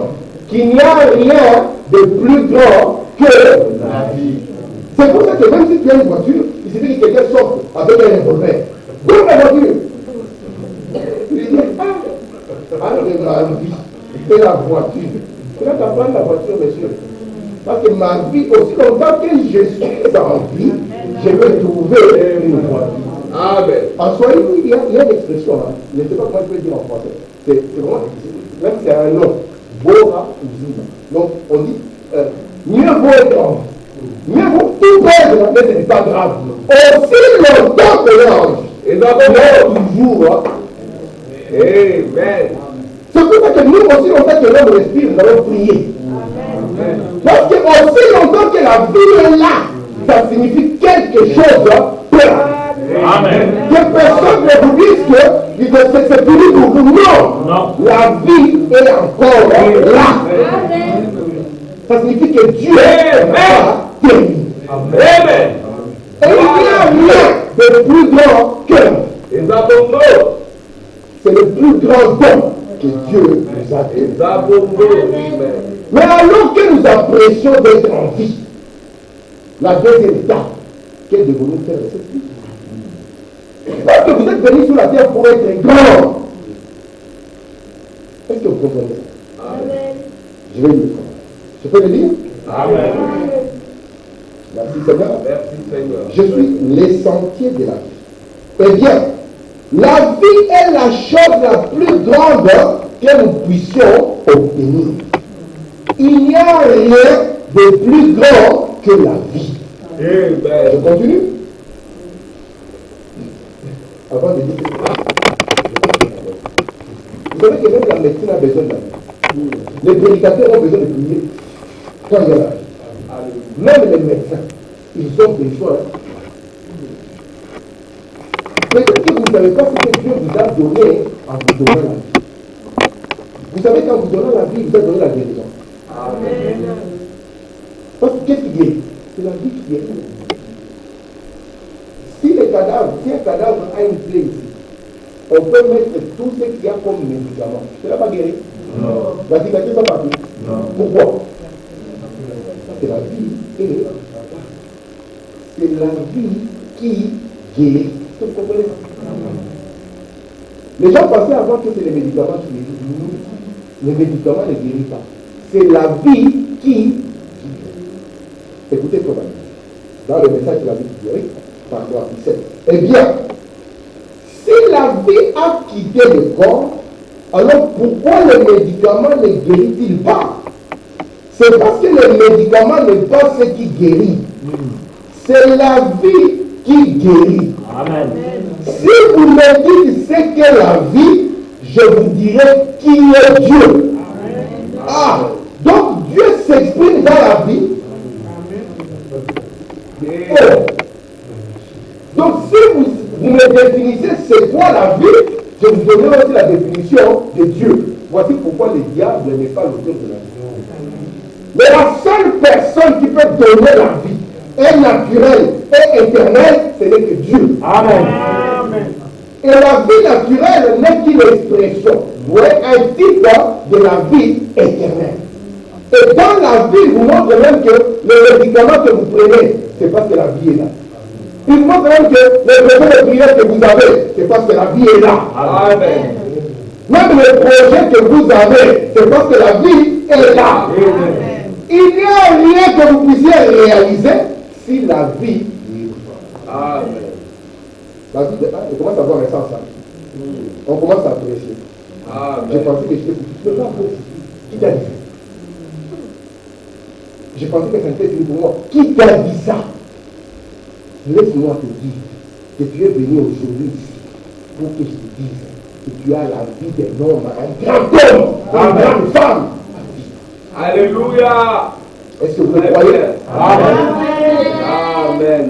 qu'il n'y a rien de plus grand que la vie. C'est pour ça que même si tu as une voiture, il suffit que quelqu'un sorte avec un revolver. Où la voiture? Il dit, ma vie, c'est la voiture. Tu vas t'apprendre la voiture, monsieur. Parce que ma vie, aussi longtemps que je suis en vie, je vais trouver une voiture. Amen. En soi, il y a une expression, hein. Je ne sais pas comment je peux dire en français. C'est vraiment, même c'est un nom. Bora ou Zima. Donc, on dit, mieux vaut être en vie. Mieux vaut tout perdre, mais ce n'est pas grave. Aussi longtemps que l'ange. Et d'abord, toujours. Hein. Amen. C'est pour ça que nous, aussi longtemps que l'homme respire, nous allons prier. Amen. Parce que aussi longtemps que la vie est là, ça signifie quelque chose. Amen. Que personne ne vous dise que c'est fini pour vous. Non. La vie est encore là. Amen. Ça signifie que Dieu est guéri. Amen. Et il n'y a rien de plus grand que c'est le plus grand don que Dieu nous a donné. Mais alors que nous apprécions d'être en vie, la deuxième étape, qu'est-ce que devons-nous faire de cette vie? Parce que vous êtes venus sur la terre pour être grand. Est-ce que vous comprenez ça? Amen. Je vais le faire. Je peux le lire? Amen. Merci Seigneur. Merci Seigneur. Je suis les sentiers de la vie. Eh bien, la vie est la chose la plus grande que nous puissions obtenir. Il n'y a rien de plus grand que la vie. Amen. Je continue? Avant de dire vous savez que même la médecine a besoin de la vie. Les prédicateurs ont besoin de prier quand il y a la vie. Même les médecins, ils ont des choix. Peut-être que vous ne savez pas ce que Dieu vous a donné en vous donnant la vie. Vous savez qu'en vous donnant la vie, il vous a donné la guérison. Amen. Parce que qu'est-ce qui guérit? C'est la vie qui guérit. Si un cadavre a une plaie ici, on peut mettre tout ce qu'il y a comme médicament. Ça ne va pas guérir? Non. La cicatrice va partir? Non. Pourquoi? C'est la vie qui est là. C'est la vie qui guérit. Vous comprenez? Les gens pensaient avant que c'est les médicaments qui guérissent. Les médicaments ne guérissent pas. C'est la vie qui guérit. Écoutez ce qu'on va dire. Dans le message de la vie qui guérit, par rapport à 17. Eh bien, si la vie a quitté le corps, alors pourquoi le médicament ne guérit-il pas? C'est parce que le médicament n'est pas ce qui guérit. C'est la vie qui guérit. Amen. Si vous me dites ce qu'est la vie, je vous dirai qui est Dieu. Amen. Ah, donc Dieu s'exprime dans la vie. Oh. Donc si vous me définissez c'est quoi la vie, je vous donnerai aussi la définition de Dieu. Voici pourquoi le diable n'est pas l'auteur de la vie. Mais la seule personne qui peut donner la vie est naturelle et éternelle, ce n'est que Dieu. Amen. Et la vie naturelle n'est qu'une expression, un type de la vie éternelle. Et dans la vie, il vous montre même que le médicament que vous prenez, c'est parce que la vie est là. Il vous montre même que le besoin de prière que vous avez, c'est parce que la vie est là. Amen. Même le projet que vous avez, c'est parce que la vie est là. Amen. Il n'y a rien que vous puissiez réaliser si la vie est là. Amen. La vie, on commence à avoir un sens. On commence à apprécier. J'ai pensé que j'étais foutu. Mais pas foutu. Qui t'a dit ça? J'ai pensé que c'était fini pour moi. Qui t'a dit ça? Laisse-moi te dire. que tu es venu aujourd'hui ici pour que je te dise que tu as la vie d'un homme, un grand homme, une grande femme. Alléluia. Est-ce que vous le croyez? Amen. Amen.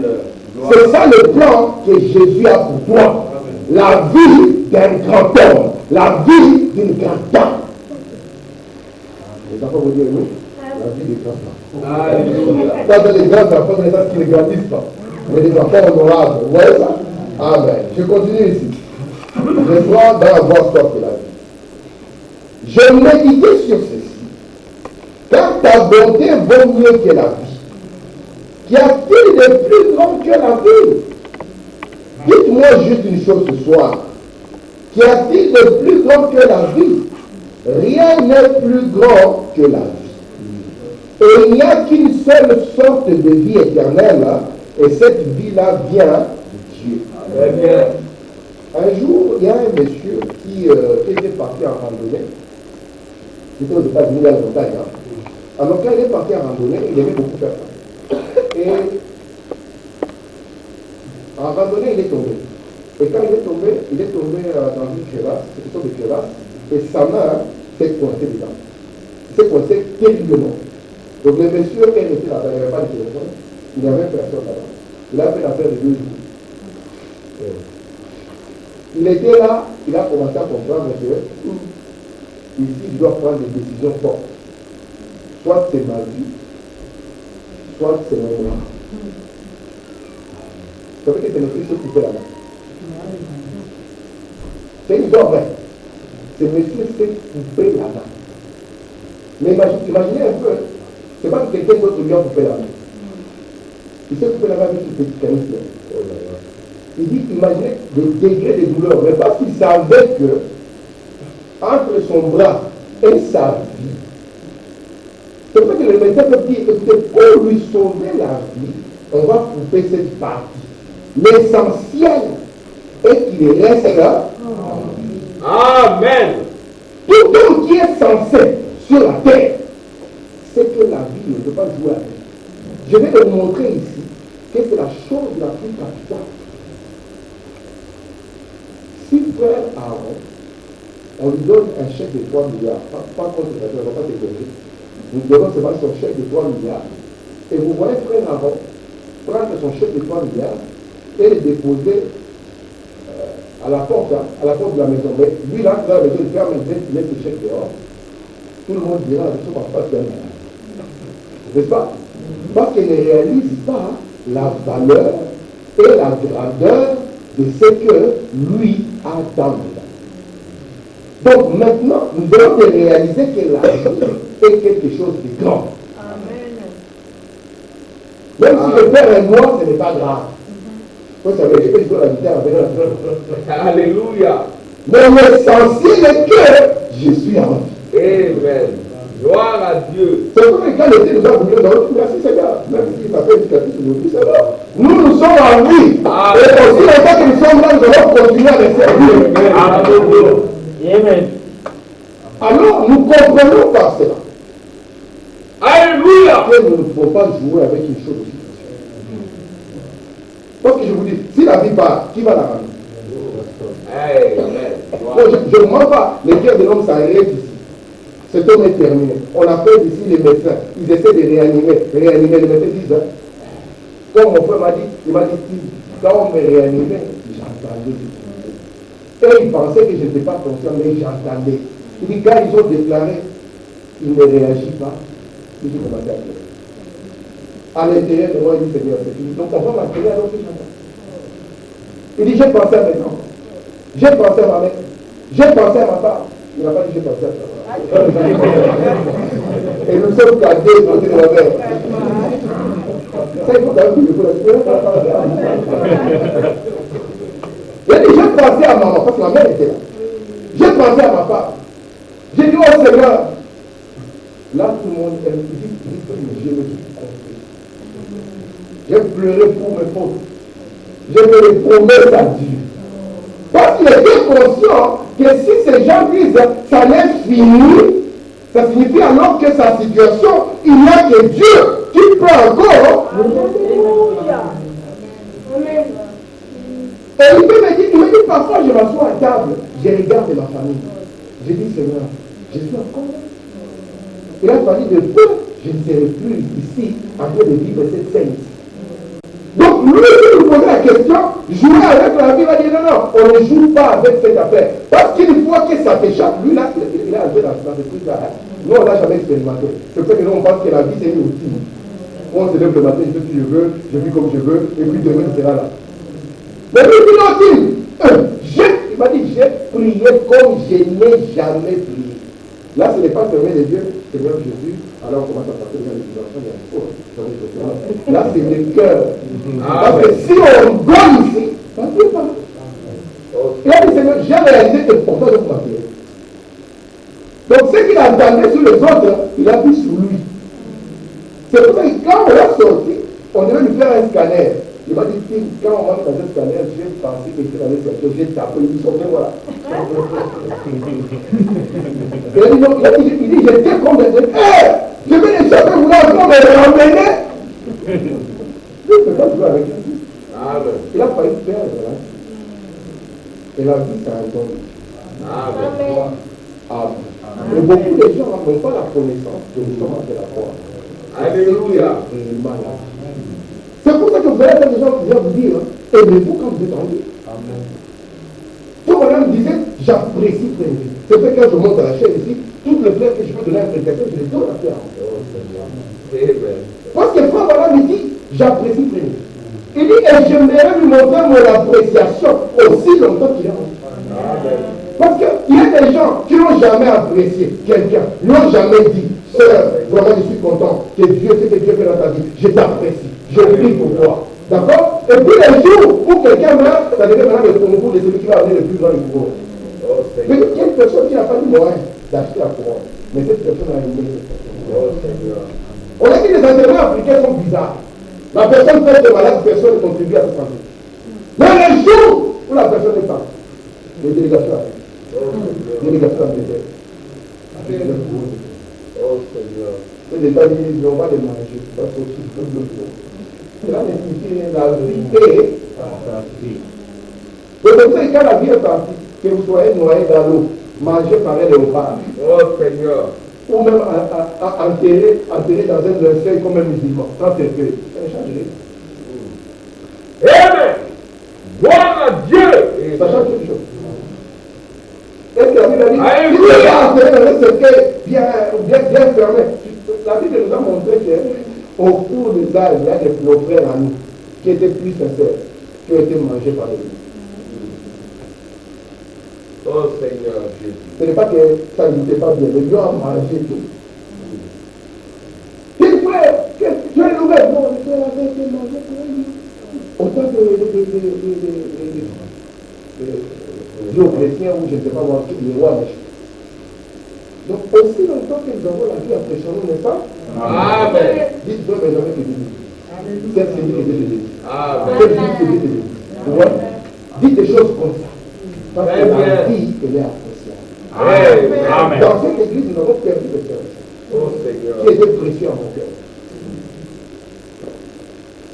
C'est ça le plan que Jésus a pour toi. La vie d'un grand homme, la vie d'une grande dame. Les enfants vont dire oui. La vie des grands enfants. Alléluia. Ça, c'est les grands enfants, les gens qui ne grandissent pas. Mais les enfants honorables. Vous voyez ça? Amen. Je continue ici. Je vois dans la voie stop de la vie. Je méditais sur ceci. Car ta bonté vaut mieux que la vie. Qu'y a-t-il de plus grand que la vie? Dites-moi juste une chose ce soir. Qu'y a-t-il de plus grand que la vie? Rien n'est plus grand que la vie. Et il n'y a qu'une seule sorte de vie éternelle, et cette vie-là vient de Dieu. Un jour, il y a un monsieur qui était parti en randonnée. C'était aux États-Unis, à la montagne. Alors quand il est parti en randonnée, il aimait beaucoup faire ça. Et en randonnée, il est tombé. Et quand il est tombé dans une crevasse, une sorte de crevasse, et sa main s'est coincée dedans. Il s'est coincé terriblement. Donc le monsieur, quand il était là-bas, il n'y avait pas de téléphone, il n'y avait personne là-bas. Il a fait l'affaire de 2 jours. Il était là, il a commencé à comprendre que ici, je dois prendre des décisions fortes. Soit c'est ma vie, soit c'est mon mort. Vous savez que c'est le Christ qui fait la main. C'est une histoire vraie. Ce monsieur s'est coupé la main. Mais imaginez un peu, c'est pas que quelqu'un d'autre lui a coupé la main. Il s'est coupé la main avec ce petit canis. Il dit, imaginez le degré de douleur, mais parce qu'il savait que entre son bras et sa vie, c'est pour ça que le médecin peut dire, écoutez, pour lui sauver la vie, on va couper cette partie. L'essentiel est qu'il reste là. Amen. Tout homme qui est censé sur la terre, c'est que la vie ne peut pas jouer avec. Je vais te montrer ici que c'est la chose la plus capitale. Si frère Aaron, on lui donne un chèque de 3 milliards, pas contre la terre, on ne va pas t'écouter. Nous donnons seulement son chèque de 3 milliards. Et vous voyez frère Aaron prendre son chèque de 3 milliards et le déposer à la porte de la maison. Mais lui, là, dans la maison, il ferme, il met ses chèques dehors. Tout le monde dira, je ne pense pas que c'est un malade. N'est-ce pas? Parce qu'il ne réalise pas la valeur et la grandeur de ce que lui a dans le temps. Donc maintenant, nous devons réaliser que la vie est quelque chose de grand. Amen. Même si le père est mort, ce n'est pas grave. Vous savez, je peux jouer la guitare avec la. Alléluia. Mais l'essentiel est que je suis en vie. Amen. Gloire à Dieu. C'est pour ça que quand le Dieu nous a voulu, nous avons dit merci Seigneur. Même s'il n'a pas éducatif aujourd'hui, c'est bon. Nous sommes en vie. Et aussi longtemps que nous sommes là, nous allons continuer à les servir. Amen. Alors, nous comprenons par cela. Alléluia. Que nous ne pouvons pas jouer avec une chose aussi précieuse. Parce que je vous dis, si la vie part, qui va la ramener? Amen. Je ne mens pas. Les cœurs de l'homme s'arrêtent ici. Cet homme est terminé. On appelle ici les médecins. Ils essaient de réanimer. Les médecins disent, comme mon frère m'a dit, il m'a dit, quand on me réanimait, j'entendais. Et ils pensaient que je n'étais pas conscient, mais j'entendais. Il dit, quand ils ont déclaré, il ne réagit pas. Il dit, comment ça? À l'intérieur de moi, il dit, Seigneur, c'est fini. Donc on va m'appeler alors que j'entends. Il dit, j'ai pensé à mes enfants. J'ai pensé à ma mère. J'ai pensé à ma femme. Il n'a pas dit, j'ai pensé à ça. Et nous sommes gardés côté de la mère. Ça, il faut quand même que je vous le dise. Il a dit, j'ai pensé à maman, parce que ma mère était là. J'ai pensé à ma femme. J'ai dit, oh Seigneur. Là, tout le monde dit, je me suis compris. J'ai pleuré pour mes fautes. Je me les promets à Dieu. Parce qu'il était conscient que si ces gens disent ça n'est fini, ça signifie alors que sa situation, il n'y a que Dieu qui peut encore. Alléluia. Amen. Et il me dit, parfois je m'assois à table, je regarde ma famille. Je dis, Seigneur, je suis encore là. Il a fallu de peu, je ne serai plus ici en train de vivre cette scène. Donc, lui, qui nous posait la question, jouer avec la vie, il va dire non, on ne joue pas avec cette affaire. Parce qu'une fois que ça t'échappe, lui, là, il a joué dans ce truc-là. Nous, on n'a jamais expérimenté. C'est pour ça que nous, on pense que la vie, c'est une routine. On se lève le matin, je fais ce que je veux, je vis comme je veux, et puis demain, il sera là. Mais lui, il m'a dit, j'ai prié comme je n'ai jamais prié. Là, ce n'est pas fermer les yeux, Seigneur Jésus, alors on commence à parler de les là, c'est le cœur. Parce que si on gomme ici, ça ne peut pas. Il a dit, Seigneur, j'ai réalisé que pourtant je m'appelle. Donc, ce qu'il entendait sur les autres, il a vu sur lui. C'est pour ça que quand on l'a sorti, on devait lui faire un scanner. Il m'a dit, quand on va faire un scanner, j'ai pensé que tu allais faire quelque chose, j'ai tapé, il dit, voilà. Il dit, j'étais comme des gens, je vais les choper, vous l'avez encore les ramener. Je ne peux pas jouer avec lui. Il a failli faire, voilà. Et la vie, c'est un don. Amen. Et beaucoup de gens n'ont pas la connaissance que nous sommes de la foi. Alléluia. C'est pour ça que vous avez des gens qui viennent vous dire, aimez-vous quand vous êtes en vie. Tout le monde me disait, j'apprécie Frédéric. C'est fait que quand je monte à la chaîne ici, toutes les frères que je peux donner à la prédication, je les donne à faire. Parce que Frère Voilà me dit, j'apprécie Frédéric. Il dit, et j'aimerais lui montrer mon appréciation aussi longtemps qu'il est en vie. Parce qu'il y a des gens qui n'ont jamais apprécié quelqu'un, n'ont jamais dit, sœur, vraiment je suis content que Dieu, ce que Dieu fait dans ta vie, je t'apprécie, je prie pour toi. D'accord? Et puis les jours où quelqu'un meurt, ça devient maintenant le concours de celui qui va amener le plus grand du couronne. Mais il y a une personne qui n'a pas de moyen d'acheter la couronne, mais cette personne a aimé cette personne. On a dit que les enterrements africains sont bizarres. La personne fait de malade, personne ne contribue à sa santé. Mais le jour où la personne est partie, les délégations arrivent. Délégation militaire. Les États-Unis n'ont pas de manger. Ça, c'est aussi comme le fond. C'est la nécessité de la vie et partie. Donc, comme ça, quand la vie est partie, que vous soyez noyé dans l'eau, mangé par un léopard. Oh Seigneur. Ou même enterré dans un cercueil comme un musulman, sans cercueil. Ça change rien. Amen. Gloire à Dieu. Ça change quelque chose. Est-ce que la Bible a dit, si tu es enterré dans un cercueil bien fermé, la Bible nous a montré qu'au cours des âges, il y a des nos frères à nous qui étaient plus sincères, qui ont été mangés par l'ennemi. Oh Seigneur Jésus. Ce n'est pas que ça n'était pas bien, mais Dieu a mangé tout. Tes frères, tu es nouvelle. Non, les frères avaient été mangés par l'ennemi. Autant géo-chrétiens ou je ne sais pas moi, les rois méchants. Donc aussi longtemps que nous avons la vie après son nom, n'est-ce pas? Amen. Dites-moi, mais jamais que Dieu. Cette série que Dieu te dit. Amen. Cette série que Dieu te dit. Vous voyez? Dites des choses comme ça. Parce que la vie, elle est appréciable. Amen. Dans cette église, nous avons perdu des personnes Oh Seigneur. qui étaient précieux à mon cœur.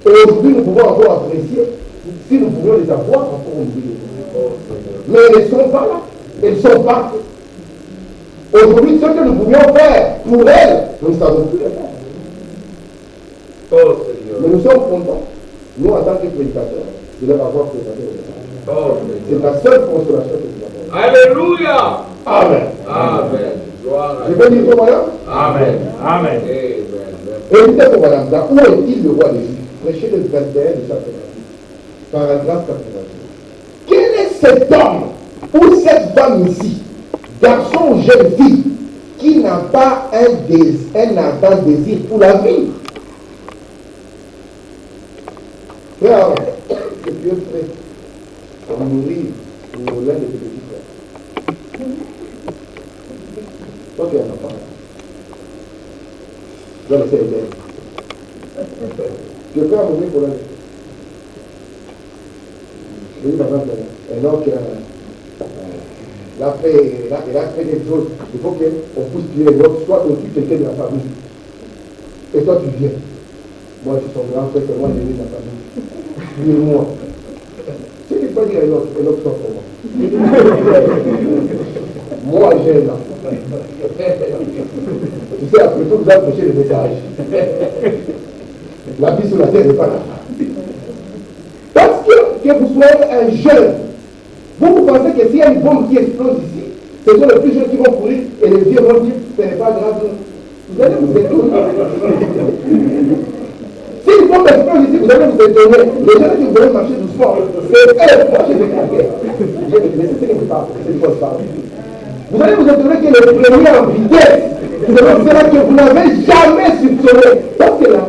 Et aujourd'hui, nous pouvons encore apprécier si nous pouvions les avoir encore oubliés. Mais ils ne sont pas là. Ils sont partis. Aujourd'hui, ce que nous pouvions faire pour elles, nous ne savons plus le faire. Oh Seigneur. Mais nous sommes contents, nous en tant que prédicateurs, de leur avoir présenté. Oh C'est Seigneur. la seule consolation que nous avons. Alléluia. Amen. Amen. Gloire à Je Dieu. vais dire pour madame. Amen. Amen. Amen. Écoutez pour madame, où est-il le roi des Juifs? Prêchez le 21 de chapitre 1. Paragraphe 82. Quel est cet homme ou cette femme ici, garçon ou jeune fille, qui n'a pas un ardent désir pour la vie? Frère, que Dieu fait pour mourir pour l'un de tes petits frères. Toi, tu n'en as pas. Je vais laisser aider. Je peux mourir pour l'un de tes frères. Je dis par exemple, un homme qui a fait quelque chose, il faut qu'on puisse tuer l'autre, soit on tue quelqu'un de la famille. Et toi tu viens. Moi je suis son grand frère, c'est moi j'ai mis la famille. Dis-moi. C'est pas dire un autre sort pour moi. Moi, j'ai un enfant. Tu sais, après tout, vous avez prêché le message. La vie sur la terre n'est pas là. Parce que vous soyez un jeune, vous pensez que s'il y a une bombe qui explose ici, ce sont les plus jeunes qui vont courir et les vieux vont dire ce n'est pas grave. Vous allez vous étonner. Si une bombe explose ici, vous allez vous étonner. Les gens qui vous allez marcher doucement, c'est eux. Moi, j'ai des craquets. C'est vous allez vous étonner que les premiers en vitesse, c'est là que vous n'avez jamais soupçonné. Parce que la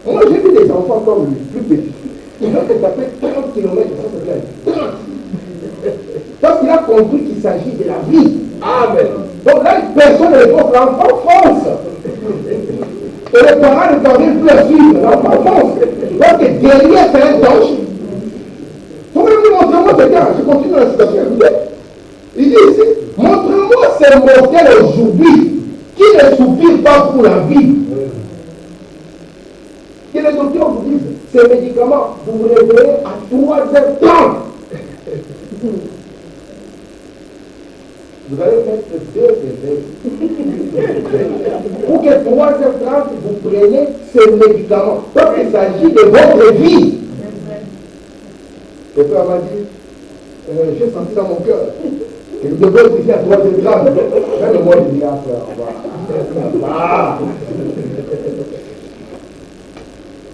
moi, j'ai vu des enfants comme lui, plus petits. Ils ont tapé 30 km de ça. Parce qu'il a compris qu'il s'agit de la vie. Amen. Donc là, personne ne répond. L'enfant fonce. Et les parents ne parviennent plus à suivre. L'enfant fonce. Donc derrière, c'est un danger. Il faut même lui montrer moi quelqu'un. Je continue dans la citation. Il dit ici, montre-moi ces mortels aujourd'hui qui ne soupirent pas pour la vie. Que les docteurs vous disent, ces médicaments, vous vous réveillez à 3h30. Vous allez mettre 2 réveils. Pour que 3h30, vous preniez ces médicaments. Donc il s'agit de votre vie. Le père m'a dit, j'ai senti dans mon cœur que nous devons être ici à 3h30. Même moi, je dis, ah, frère, au revoir.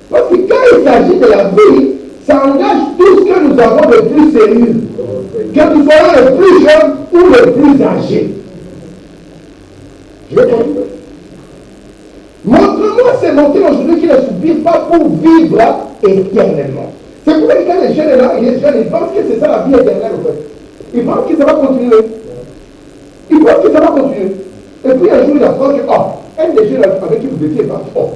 Parce que quand il s'agit de la vie, ça engage tout ce que nous avons de plus sérieux. Que nous soyons les plus jeunes ou les plus âgés. Je vais continuer. Montre-moi ces montées aujourd'hui qui ne soupirent pas pour vivre éternellement. C'est pour ça que quand les jeunes sont là, les jeunes, ils pensent que c'est ça la vie éternelle en fait. Ils pensent que ça va continuer. Ils pensent que ça va continuer. Et puis un jour, il apprend que, oh, un des jeunes avec qui vous étiez parti, oh,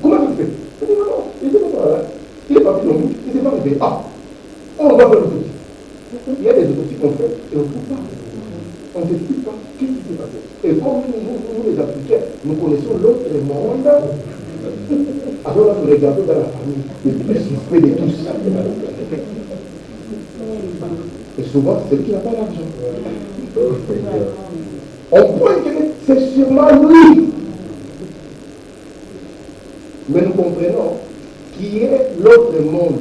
comment tu fais? Il dit non, il était pas là. Il est parti dans nous, il s'est pas réveillé. Ah, on va faire l'autopsie. Il y a des autopsies qu'on fait et on ne trouve pas. On ne s'explique pas qu'est-ce qui s'est passé. Et comme nous les Africains, nous connaissons l'autre monde, alors là, nous regardons dans la famille, le plus suspect de tous. Et souvent, c'est lui qui n'a pas l'argent. On croit que c'est sûrement lui. Mais nous comprenons qui est l'autre monde.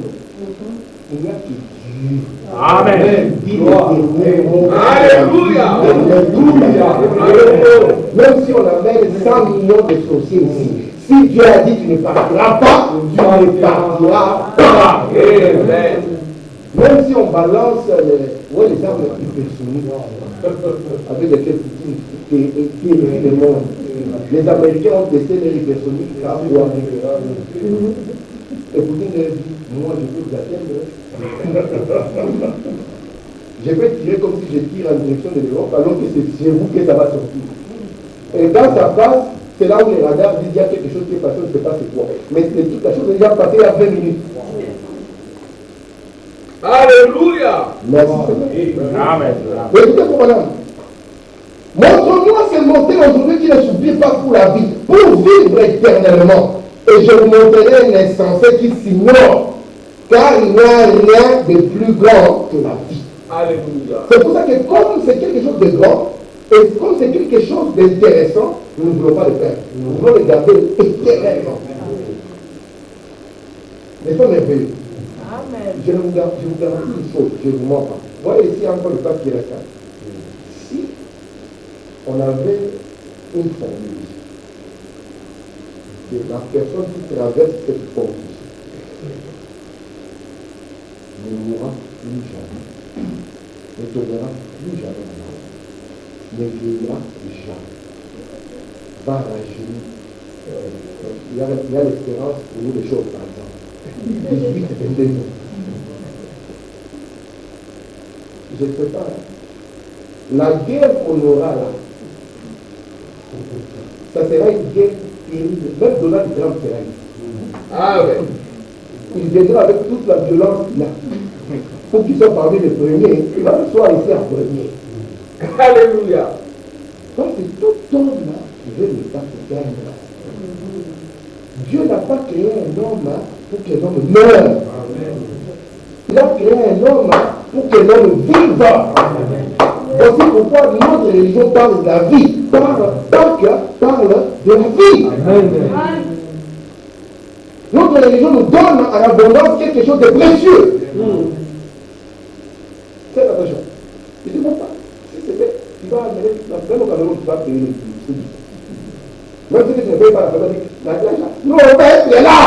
Il n'y a que Dieu. Amen. Alléluia. Même si on amène 100 millions de sorciers ici, si Dieu a dit tu ne partiras pas, tu ne partiras pas. Amen. Même si on balance les armes hypersoniques avec lesquelles Poutine terrifie le monde. Les Américains ont testé les hypersoniques à voir. Et Poutine leur dit, moi je peux vous atteindre. Je vais tirer comme si je tire en direction de l'Europe, alors que c'est chez vous que ça va sortir. Et dans sa face, c'est là où les radars disent qu'il y a quelque chose qui est passé, on ne sait pas c'est quoi. Mais toute la chose est déjà passée il y a 20 minutes. Alléluia. Merci. Amen. Écoutez, pour madame. Montre-moi ces montées aujourd'hui qui ne soupirent pas pour la vie, pour vivre éternellement. Et je vous montrerai un insensé qui s'ignore, car il n'y a rien de plus grand que la vie. Alléluia. C'est pour ça que comme c'est quelque chose de grand, et comme c'est quelque chose d'intéressant, nous ne voulons pas le faire. Nous voulons le garder éternellement. N'est-ce pas merveilleux? Amen. Je vous garantis une chose, je ne vous mens pas. Voyez ici encore le pape qui reste là. Si on avait une formule de la personne qui traverse cette porte ne mourra plus jamais, ne tombera plus jamais malade, ne vieillira plus jamais, va rajeunir. Il y a l'espérance pour nous les choses, par exemple. 18 et 22 ans. Je ne sais pas. La guerre qu'on aura là, ça sera une guerre terrible. Même Donald Trump sera ici. Ah ouais. Il viendra avec toute la violence qu'il a. Pour qu'il soit parmi les premiers, il va soit ici en premier. Alléluia. Donc c'est tout homme là qui veut ne pas se perdre. Dieu n'a pas créé un homme pour que l'homme meure. Il a créé un homme pour que l'homme vive. Voici pourquoi notre religion parle de la vie. Parle de la vie. Notre religion nous donne en abondance quelque chose de précieux. Faites attention. Je ne dis pas, si c'est fait, tu vas amener, même au Cameroun, tu vas payer le prix. Même si tu ne payes pas la famille, nous, on va être là.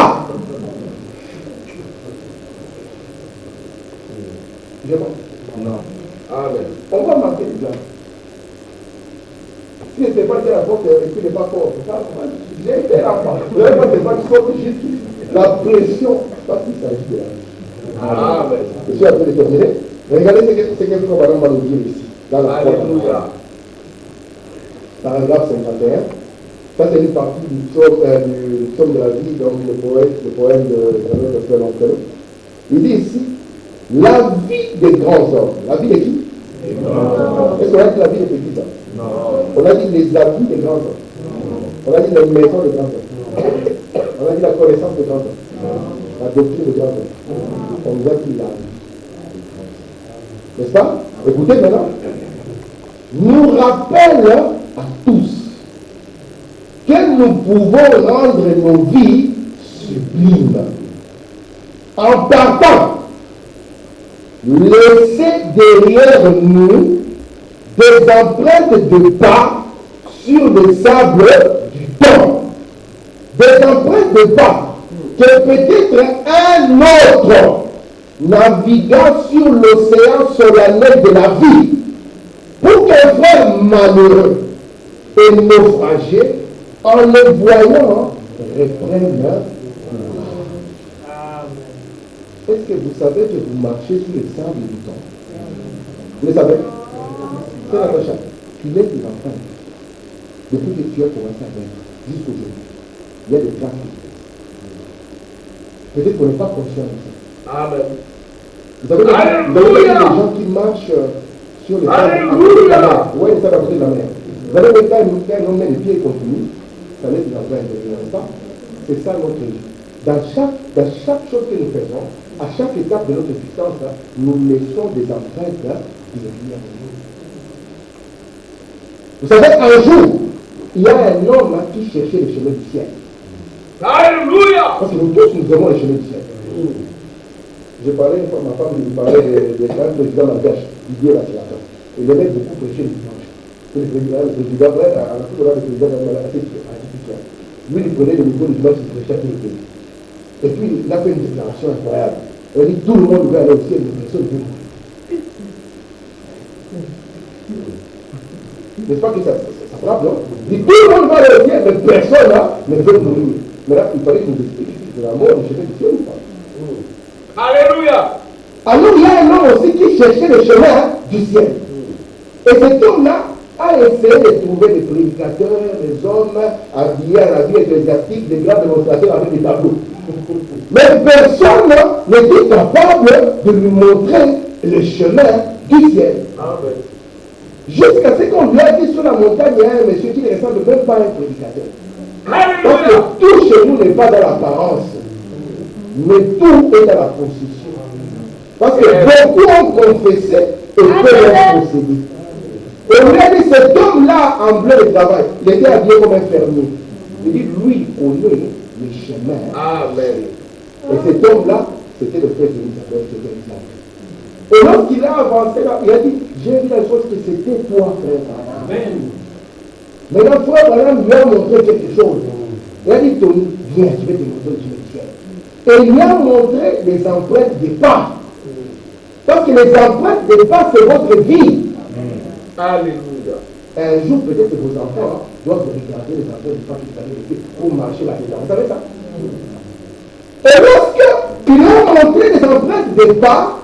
Je pense. Non. Amen. On va marquer du blanc. Si ce n'est pas la porte et puis il n'est pas fort, j'ai été là. Je n'ai pas de pas qui sont juste la pression, parce qu'il s'agit de la vie. Amen. Je suis en train de terminer. Regardez ce que nous allons nous dire ici. Dans la Alléluia. Paragraphe 51. Ça, c'est une partie du psaume de la vie, donc le poème de notre frère Longfellow. Il dit ici, la vie des grands hommes. La vie de qui? Est-ce qu'on a dit la vie des petits hommes? Non. On a dit les habits des grands hommes. On a dit les maisons des grands hommes. On a dit la connaissance des grands hommes. La doctrine des grands hommes. On nous a dit la vie. N'est-ce pas? Écoutez maintenant. Nous rappelle à tous que nous pouvons rendre nos vies sublimes en partant laisser derrière nous des empreintes de pas sur le sable du temps. Des empreintes de pas que peut-être un autre naviguant sur l'océan solennel de la vie pour qu'un frère malheureux et naufragé en le voyant reprenne. Est-ce que vous savez que vous marchez sur le sable du temps? Vous le savez? C'est la prochaine. Tu laisses des enfants. Depuis que tu as commencé à vaincre, jusqu'aujourd'hui, il y a des traces. Peut-être qu'on n'est pas conscient de ça. Amen. Vous avez des gens qui marchent sur le sable à côté de la mer. Oui, ça va à côté de la mer. Vous avez des cas où on met les pieds contre nous, ça laisse des enfants intérieurs, n'est-ce pas? C'est ça notre vie. Dans chaque chose que nous faisons, à chaque étape de notre existence, nous laissons des empreintes de lumière. Vous savez, un jour, il y a un homme qui cherchait le chemin du ciel. Alléluia! Parce que nous tous, nous aimons le chemin du ciel. J'ai parlé une fois, ma femme lui parlait de un président malgache, Didier Lassila. Il aimait beaucoup prêcher le dimanche. Le président, à la fin de la président, lui, il prenait le niveau du dimanche, il prêchait tout le pays. Et puis, il a fait une déclaration incroyable. Il a dit, tout le monde va aller au ciel, mais personne ne veut mourir. N'est-ce pas que ça frappe, non? Il dit, tout le monde va aller au ciel, mais personne ne veut mourir. Mais là, il fallait nous explique de la mort, le chemin du ciel ou pas? Alléluia! Alors, il y a un homme aussi qui cherchait le chemin du ciel. Et cet homme-là a essayé de trouver des prédicateurs, des hommes habillés à la vie ecclésiastique, des grands démonstrateurs avec des tableaux. Mais personne n'était capable de lui montrer le chemin du ciel. Amen. Jusqu'à ce qu'on lui a dit sur la montagne, il y a un monsieur qui ne ressemble même pas à un prédicateur. Amen. Parce que tout chez nous n'est pas dans l'apparence, mais tout est dans la position. Parce que beaucoup ont confessé et peu ont procédé. Et on lui a dit, cet homme-là en bleu de travail, il était habillé comme un fermier. Il dit, lui, il connaît les chemins. Amen. Et cet homme-là, c'était le frère d'Élisabeth, c'était Elisabeth. Et lorsqu'il a avancé là, il a dit, j'ai vu la chose que c'était toi, frère. Amen. Mais le frère Abraham lui a montré quelque chose. Il a dit, Tony, viens, je vais te montrer le chemin du ciel. Et il lui a montré les empreintes des pas. Parce que les empreintes des pas, c'est votre vie. Alléluia. Un jour, peut-être que vos enfants doivent regarder les empreintes des pas qu'ils avaient fait pour marcher là-dedans. Vous savez ça? Et lorsqu'il a montré les empreintes des pas,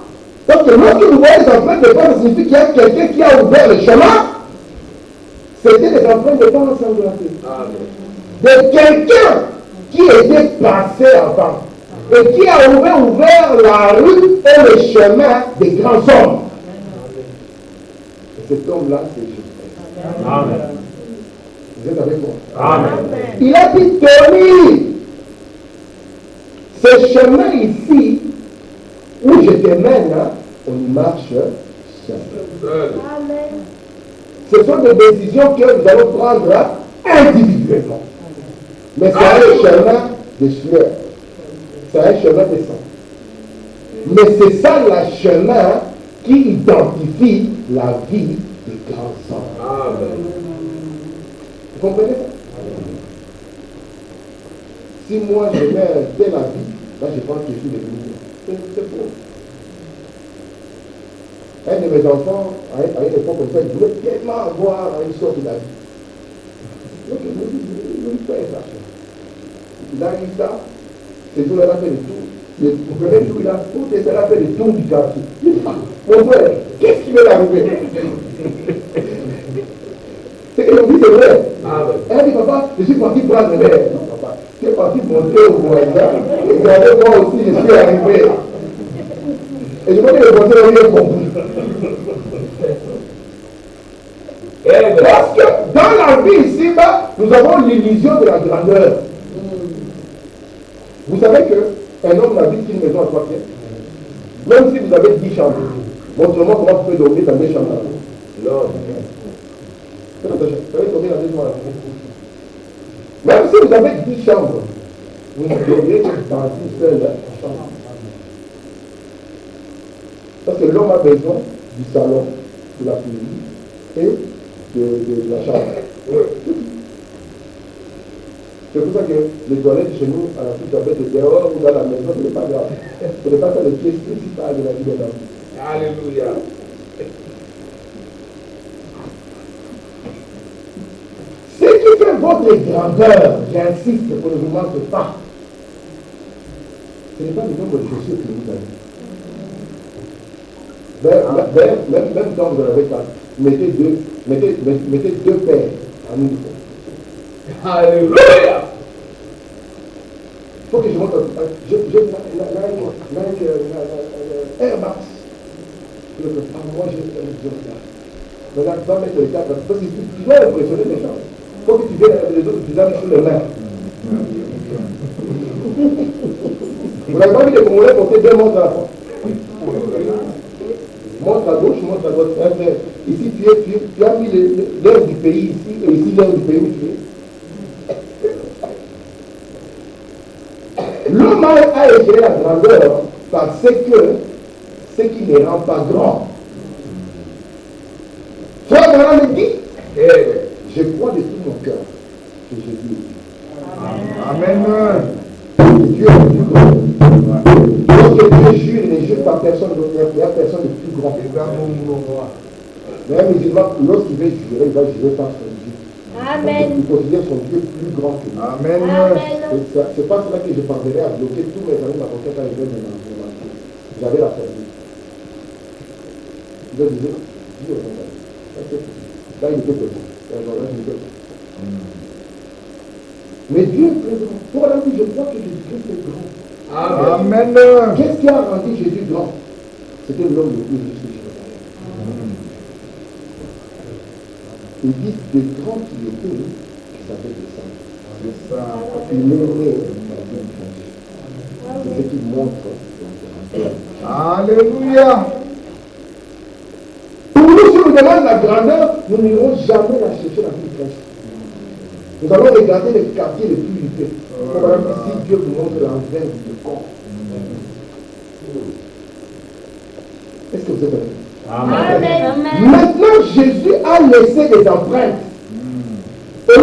parce que lorsque vous voyez les empreintes des pas, ça signifie qu'il y a quelqu'un qui a ouvert le chemin. C'était les empreintes des pas ensanglantés. De quelqu'un qui était passé avant et qui a ouvert la rue et le chemin des grands hommes. Et cet homme-là, c'est Jésus. Amen. Vous êtes avec moi? Amen. Il a dit, Tony, Ce chemin ici, où je te mène, on y marche seul. Ce sont des décisions que nous allons prendre individuellement. Mais c'est un chemin de sueur. C'est un chemin de sang. Mais c'est ça le chemin qui identifie la vie des grands hommes. Vous comprenez ça? Si moi je mets tel habit, là je pense que je suis devenu. C'est faux. Un de mes enfants, à une époque comme ça, il voulait tellement avoir une sorte d'habit. Donc je me dis, je vais faire ça. Il a eu ça, ces jours-là, il a fait le tour. Vous connaissez tout, il a fait le tour du quartier. Mon frère, qu'est-ce qui va arriver? C'est qu'il dit, c'est vrai. Elle dit, papa, je suis parti prendre l'air. Non, papa, tu es parti montrer au voisin. Regardez, moi aussi, je suis arrivé. Et je crois que le voisin a rien compris. Parce que dans la vie ici-bas, nous avons l'illusion de la grandeur. Vous savez qu'un homme n'habite qu'une maison à 3 pieds. Même si vous avez 10 chambres, montrez-moi comment vous pouvez dormir dans 2 chambres. Non. Vous pouvez dormir dans 2 chambres. Même si vous avez 10 chambres, vous dormirez dans une seule chambre. Parce que l'homme a besoin du salon, de la cuisine et de la chambre. C'est pour ça que les toilettes chez nous, à la suite, avec le dehors ou dans la maison, ce n'est pas grave. Ce n'est pas ça le pièce principal de la vie de l'homme. Alléluia. Ce qui fait votre grandeur, j'insiste pour ne vous manque pas, ce n'est pas le nombre de chaussures que vous avez. Même quand vous n'avez pas, mettez deux paires en une fois. Alléluia. Il faut que je montre. J'ai Air Max. Moi, j'ai un Jordan. Maintenant, tu vas mettre les quatre parce que tu dois impressionner les gens. Il faut que tu viennes les autres, tu les sur les mains. Vous n'avez pas vu les Congolais porter 2 montres à la fois. Montre à gauche, montre à droite. Ici, tu as mis l'heure du pays ici, et ici l'heure du pays où tu es. L'homme a échoué la grandeur parce que ce qui ne rend pas grand. Toi, maintenant, me dit, je crois de tout mon cœur que Jésus est. Amen. Dieu est le plus grand. Lorsque Dieu jure, il ne jure pas personne d'autre. Il n'y a personne de plus grand. Mais un musulman, lorsqu'il veut jurer, il va jurer par son Dieu. Amen. Il considère son Dieu plus grand que lui. Amen. C'est pas cela que je parviendrai à bloquer tous mes amis marocains quand ils viennent de m'enseigner. J'avais la famille. Je disais, Dieu est bon. Là, il était petit. Mais Dieu est très grand. Pour la vie, je crois que Jésus-Christ est grand. Amen. Qu'est-ce qui a rendu Jésus grand? C'était l'homme le plus juste que je connais. Il dit de grand qu'il était, il savait descendre. Il est né dans la vie de c'est ce qui montre la grandeur. Alléluia. Pour nous, si nous demandons la grandeur, nous n'irons jamais la chercher dans une crèche. Nous allons regarder les quartiers les plus huppés. Par exemple, si Dieu nous montre l'envers du corps. Est-ce que vous êtes avec moi? Amen. Maintenant, Jésus a laissé des empreintes. Et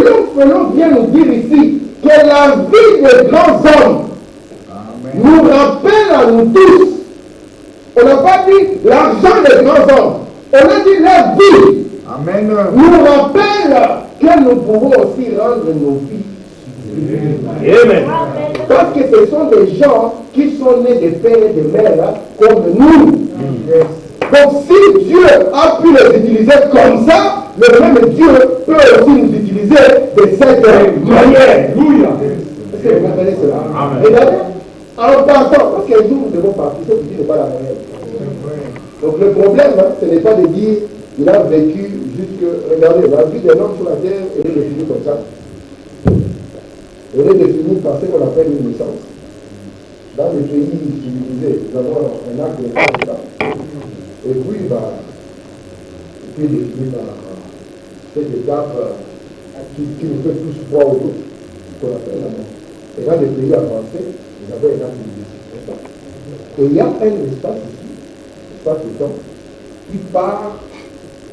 l'homme vient nous dire ici que la vie des grands hommes nous rappelle à nous tous. On n'a pas dit l'argent des grands hommes. On a dit leur vie. Amen. Nous rappelle que nous pouvons aussi rendre nos vies. Amen. Parce que ce sont des gens qui sont nés de pères et de mères comme nous. Donc si Dieu a pu les utiliser comme ça, le même Dieu peut aussi nous utiliser de cette manière. Est-ce que vous comprenez cela? Regardez, en partant, parce qu'un jour nous devons partir, ce n'est pas la manière. Donc le problème, ce n'est pas de dire il a vécu jusque. Regardez, la vie d'un homme sur la terre, elle est définie comme ça. Elle est définie par ce qu'on appelle une naissance. Dans les pays civilisés, nous avons un acte de naissance. Et puis, puis par cette étape qui nous fait tous froid au dos, qu'on appelle la mort. Et dans les pays avancés, vous avez un acte de naissance. Et il y a un espace ici, espace de temps, qui part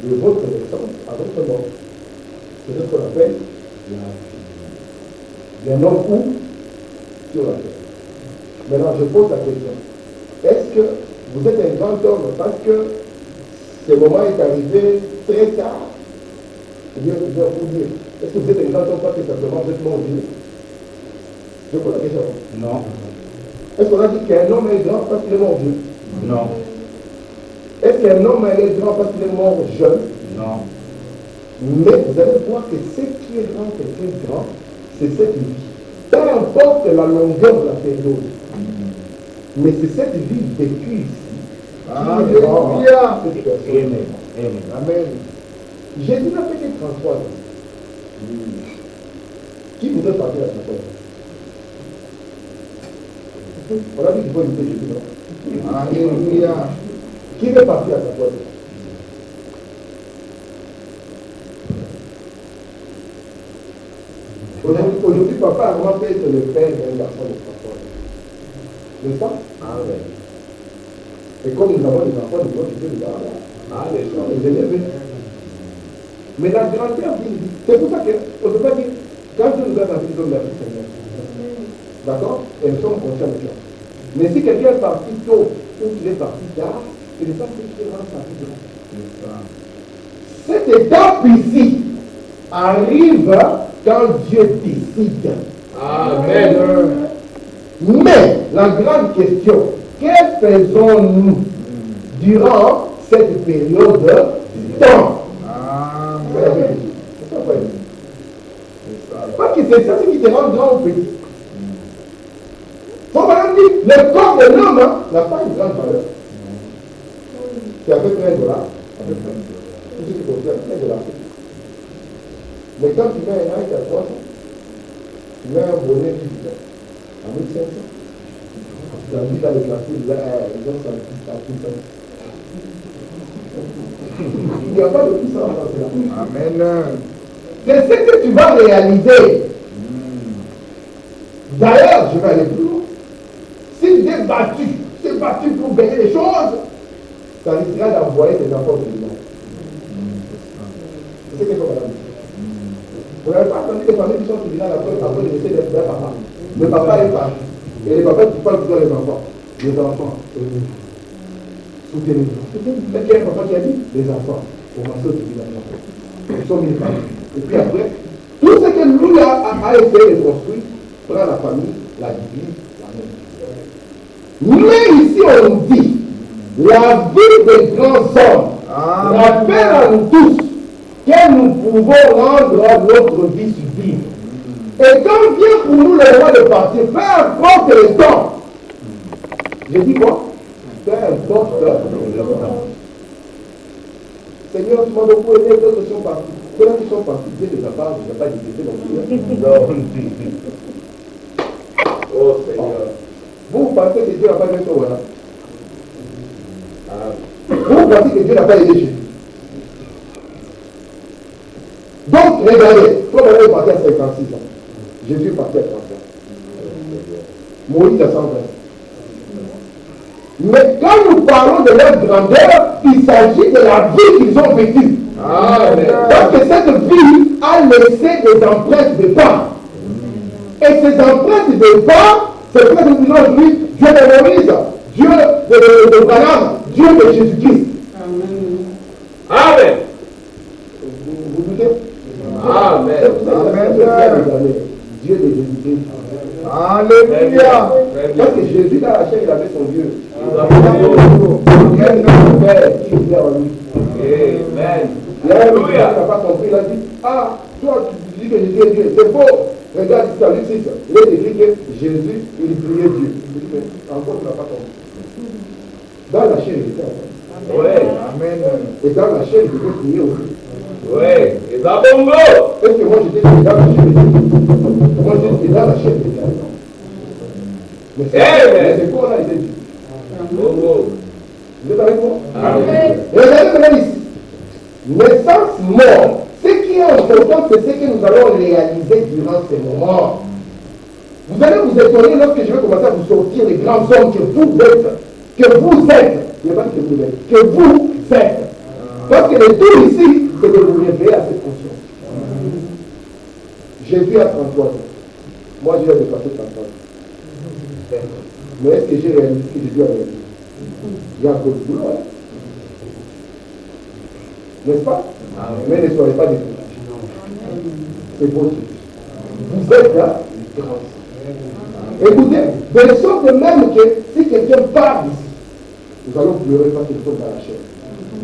de votre naissance à votre mort. C'est ce qu'on appelle la vie. Il y en a où sur la terre. Maintenant, je pose la question. Est-ce que vous êtes un grand homme parce que ce moment est arrivé très tard? Ou bien vous dire, est-ce que vous êtes un grand homme parce que simplement vous êtes mort vieux? Je pose la question. Non. Est-ce qu'on a dit qu'un homme est grand parce qu'il est mort vieux? Non. Est-ce qu'un homme est grand parce qu'il est mort jeune? Non. Mais vous allez voir que ce qui rend quelqu'un grand, c'est cette vie. Peu importe la longueur de la période. Mais c'est cette vie vécue ici. Alléluia. Cette personne. Amen. Jésus n'a fait que 33 ans. Qui vous est parti à 33 ans? On a dit qu'il faut éviter Jésus, non? Alléluia. Qui est parti à 33 ans? Aujourd'hui, papa a vraiment fait le père d'un garçon de 33 ans. N'est-ce pas? Amen. Et comme nous avons des enfants, nous avons des enfants. Les élèves. Mais la grandeur vient. C'est pour ça qu'on ne peut pas dire, quand Dieu nous a dans une zone de la vie, Seigneur. D'accord? Et nous sommes conscients de ça. Mais si quelqu'un est parti tôt ou qu'il est parti tard, ce n'est pas ce qui rend sa vie grande. Cette étape ici arrive quand Dieu décide. Amen. Mais la grande question, que faisons-nous durant cette période de temps? Parce que c'est ça qui te rend grand ou petit. Faut vraiment dire, le corps de l'homme n'a pas une grande valeur. C'est à peu près $1. À peu près. Tout ce qui concerne $1. Mais quand tu mets un Nike à 300, tu mets un bonnet qui à 1500, tu as vu dans les classes, là, ils ont ça à tout ça. Il n'y a pas de puissance dans cela. Amen. C'est ce que tu vas réaliser. D'ailleurs, je vais aller plus loin. Si tu t'es battu pour gagner les choses, ça risquera d'envoyer tes enfants au tribunal. C'est ce que je vais dire. Vous n'avez pas entendu des familles qui sont au tribunal après le décès de leur papa. Le papa est parti. Et les papas qui parlent toujours les enfants. Les enfants, soutenez-nous. C'est qu'il y a un papa qui a dit, les enfants, on va se tribunal. Ils sont mis les familles. Et puis après, tout ce que lui a essayé de construire, prend la famille, la divise, la même. Mais ici on dit, la vie des grands hommes rappelle à nous tous que nous pouvons rendre notre vie sublime. Et quand vient pour nous le roi de partir, peu importe le temps. Je dis quoi? Peu importe le temps. Seigneur, tu m'as beaucoup aidé, d'autres sont partis. Ceux-là qui sont partis, Dieu ne les a pas détestés non plus. Oh Seigneur. Vous pensez que Dieu n'a pas aidé toi, voilà? Vous pensez que Dieu n'a pas aidé Jésus? Donc, regardez, comme on est parti à 56 ans, Jésus est parti à 30 ans. Moïse à 120. Mais quand nous parlons de leur grandeur, il s'agit de la vie qu'ils ont vécue. Parce que cette vie a laissé des empreintes de pas. Et ces empreintes de pas, c'est pour ça que nous disons aujourd'hui, Dieu de Moïse, Dieu de Branham, Dieu de Jésus-Christ. Amen. Vous doutez? Amen. Dieu de Jésus-Christ. Alléluia. Parce que Jésus, dans la chair, il avait son Dieu. Amen. Qui vient en lui. Amen. Il n'a pas compris, il a dit, ah, toi tu dis que Jésus est Dieu, c'est faux. Regarde, c'est Luc 6, il est écrit que Jésus, il priait Dieu. Il dit, mais encore tu n'as pas compris. Dans la chair, il était en Oui. Amen. Et dans la chair, il devait prier aussi. Oui. Et ça bongo. Est-ce que moi j'étais dans la chair? Moi j'étais dans la chair. Mais Amen. c'est quoi là, il est dit. Oh, Vous êtes avec moi? Amen. Regardez maintenant ici. Naissance, mort. Ce qui est important, c'est ce que nous allons réaliser durant ces moments. Vous allez vous étonner lorsque je vais commencer à vous sortir les grands hommes que vous êtes. Que vous êtes. Il n'y a pas que vous êtes. Que vous êtes. Parce que le tout ici, c'est de vous réveiller à cette conscience. Jésus a 33 ans. Moi, je vais dépasser 33 ans. Mais est-ce que j'ai réalisé ce que Jésus a réalisé? Il y a encore du boulot, hein? N'est-ce pas? Mais ne soyez pas découragés. C'est votre Dieu. Vous êtes là, grands. Écoutez, de sorte même que si quelqu'un part d'ici, nous allons pleurer parce que nous sommes dans la chair.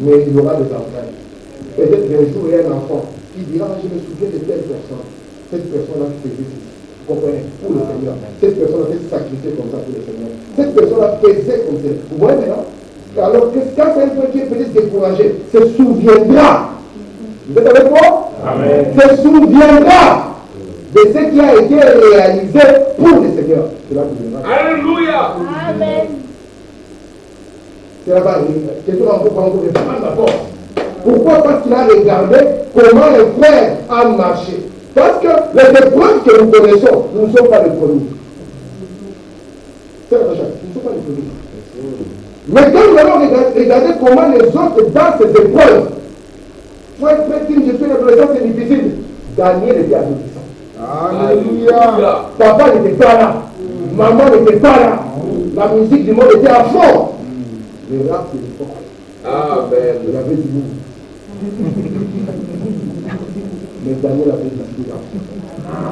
Mais il y aura des entrailles. Peut-être qu'un jour, il y a un enfant qui dira, je me souviens de telle personne. Cette personne-là qui faisait ceci. Vous comprenez? Pour le Seigneur. Cette personne-là s'est sacrifiée comme ça pour le Seigneur. Cette personne-là faisait comme ça. Vous voyez maintenant? Alors que quand c'est un peu qui est peut-être découragé, se souviendra. Vous êtes avec moi? Amen. Se souviendra de ce qui a été réalisé pour le Seigneur. C'est là que vous viendra. Alléluia. Amen. C'est là-bas. Quelqu'un va encore prendre la force. Pourquoi? Parce qu'il a regardé comment les frères ont marché. Parce que les épreuves que nous connaissons, nous ne sommes pas les premiers. C'est la chose. Nous ne sommes pas les premiers. Mais quand nous allons regarder comment les autres dans ces épreuves, faut être prêt je suis l'adolescence, c'est difficile. Daniel était adolescent. Alléluia. Papa n'était pas là. Maman n'était pas là. La musique du monde était à fond. Le rap, c'est fort. Amen. Il avait du monde. Mais Daniel avait décidé d'apprendre.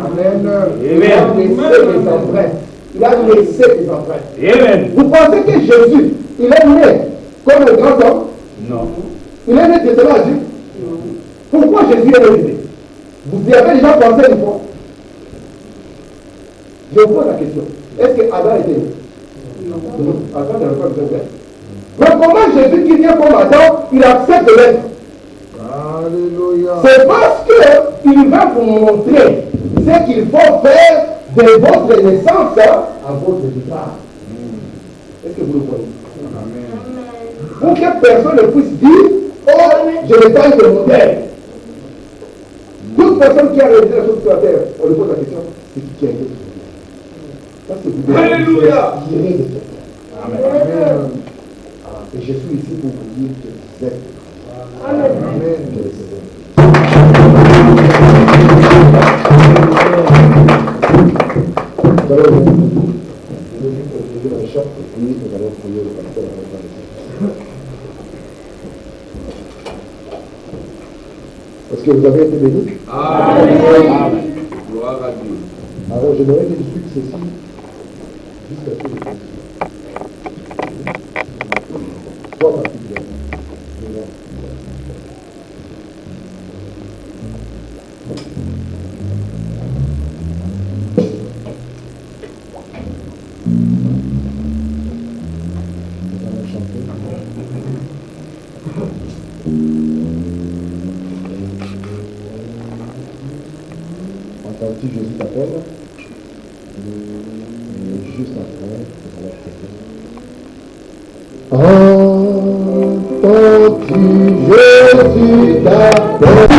Amen. Il a laissé des empreintes. Il a laissé des empreintes. Amen. Vous pensez que Jésus, il est né comme un grand homme? Non. Il est né de cela à Dieu? Pourquoi Jésus est né? Vous y avez déjà pensé une fois? Je vous pose la question. Est-ce que Adam était né? Non. Adam n'avait pas besoin d'être. Mais comment Jésus qui vient comme Adam, il accepte de l'être? Alléluia. C'est parce qu'il va vous montrer ce qu'il faut faire de votre naissance à votre départ. Est-ce que vous le voyez? Pour que personne ne puisse dire, oh, je n'ai pas eu de modèle. Toute personne qui a réalisé la chose sur la terre, on lui pose la question, c'est qui a été? Parce que vous devez Alléluia. tirer de quelqu'un. Amen. Et je suis ici pour vous dire que vous êtes. Amen. Que le Seigneur. Nous allons le chant et puis nous allons prier le pasteur avec la maison. Est-ce que vous avez été bénis? Amen. Gloire à Dieu. Alors j'aimerais que je explique ceci jusqu'à ce que je Trois parties bien. Entends-tu Jésus t'appelle? Et juste après, on va entends-tu Jésus t'appelle?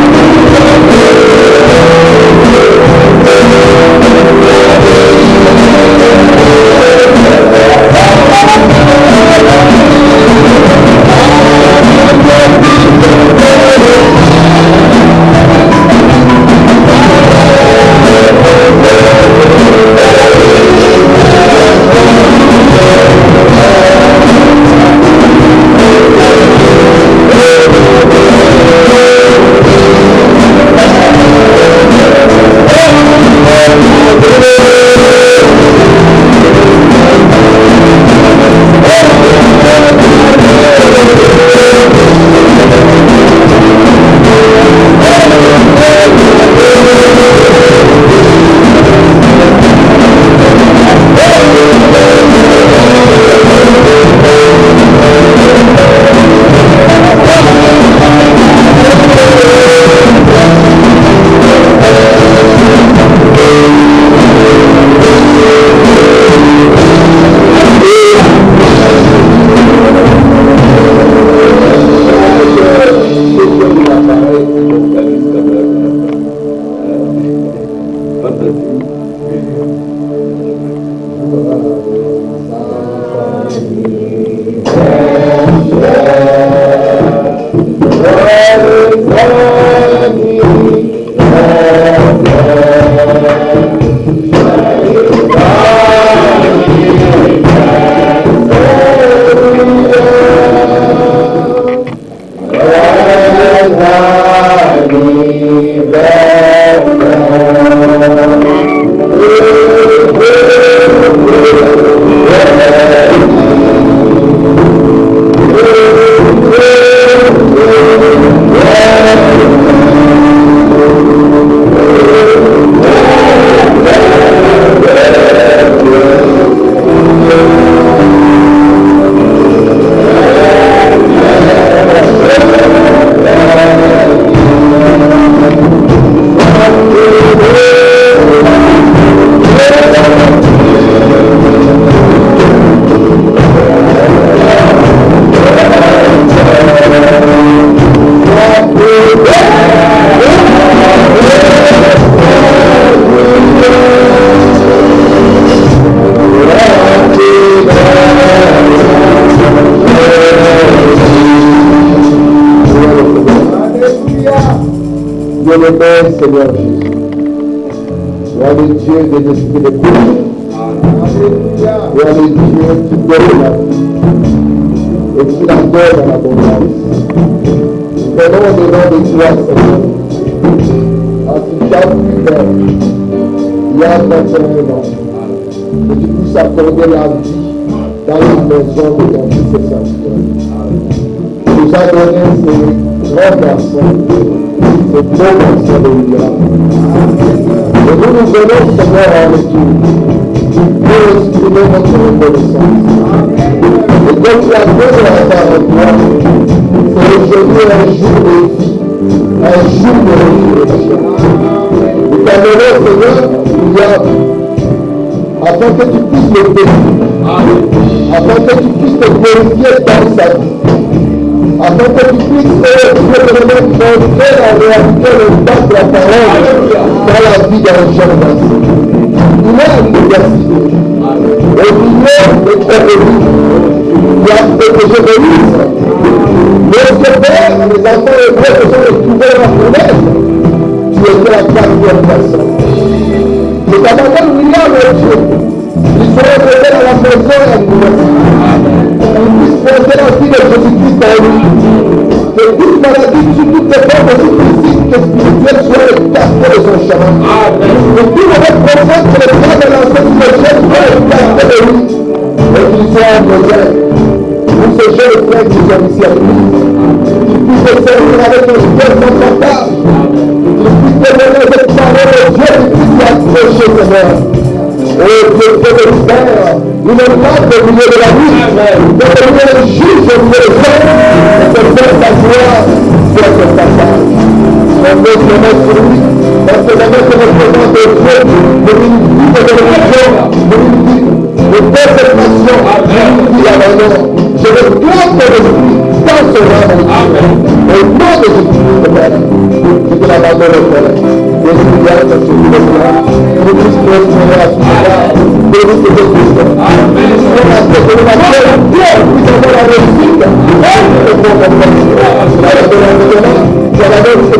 Seigneur Jésus. Toi le Dieu des esprits de couche. Toi le Dieu qui donne la vie et qui la donne en abondance. Venons au nom de toi, Seigneur. À ce temps plus belle, il y a 21 ans, que tu puisses accorder la vie dans la maison de ton fils et Saint-Seigneur. Tu nous as donné ces grands garçons. C'est bon, Seigneur de William. Et nous nous donnons, Seigneur, en retour pour exprimer notre reconnaissance. Et comme tu as donné à ta revoir, c'est aujourd'hui un jour de vie, un jour de résurrection. Nous t'amenons, Seigneur, William, afin que tu puisses le bénir, afin que tu puisses te glorifier dans sa vie. Afin que tu puisses montrer la réalité de la parole dans la vie d'un jeune garçon. Il a une université. Au milieu de Trévélis, il y a des évangélistes. Lorsque Père, les enfants hébreux se sont retrouvés dans la fenêtre, tu étais la quatrième personne. Je t'abandonne William et Dieu. Ils seront restés dans la maison à l'université. Ils puissent porter la vie de Jésus-Christ en lui. Que toute maladie, sur toutes les formes aussi physiques que spirituelles soient écartées de son chemin. Que tout mauvais prophète que le frère de l'ancien projet soit écarté de lui. Et qu'il soit en projet. Pour ce jeune frère qui sont ici à l'église. Qu'il puisse se servir avec un cœur confortable. Qu'il puisse témoigner cette parole de Dieu qui puisse l'approcher, Seigneur. Oh Dieu, Dieu de Père, une lampe au milieu de la nuit, de devenir un juge au milieu des hommes, et de faire ta gloire sur son passage. On veut se mettre sur lui, parce que la main se représente de Dieu, de l'unité de religion, de l'unité de consécration, l'unité à la mort. Je réclame ton esprit dans ce rang. Au nom de Jésus-Christ, Père, je te l'abandonne au Père. L'esprit de celui de toi, que nous puissions prospérer à tout moment, béni que je puisse. Nous serons la tête de la terre, Dieu puisse avoir la réussite. Et pour mon père, tu as la donne maintenant, tu as la donne ce soir, tu as la donne ce soir, tu as la donne ce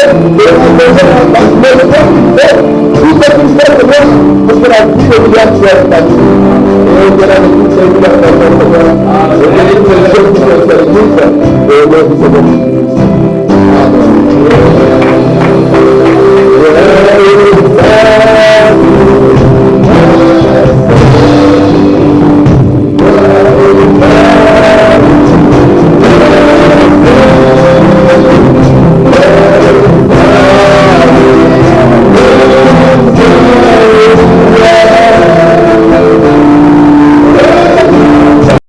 soir, tu as la donne ce soir, et tout ce qui fait de moi, pour que la vie de William soit établie. Et au-delà de toutes ces vies, la personne de moi, et de toutes ces choses qui sont sur l'église, et au nom de Jésus. Amen.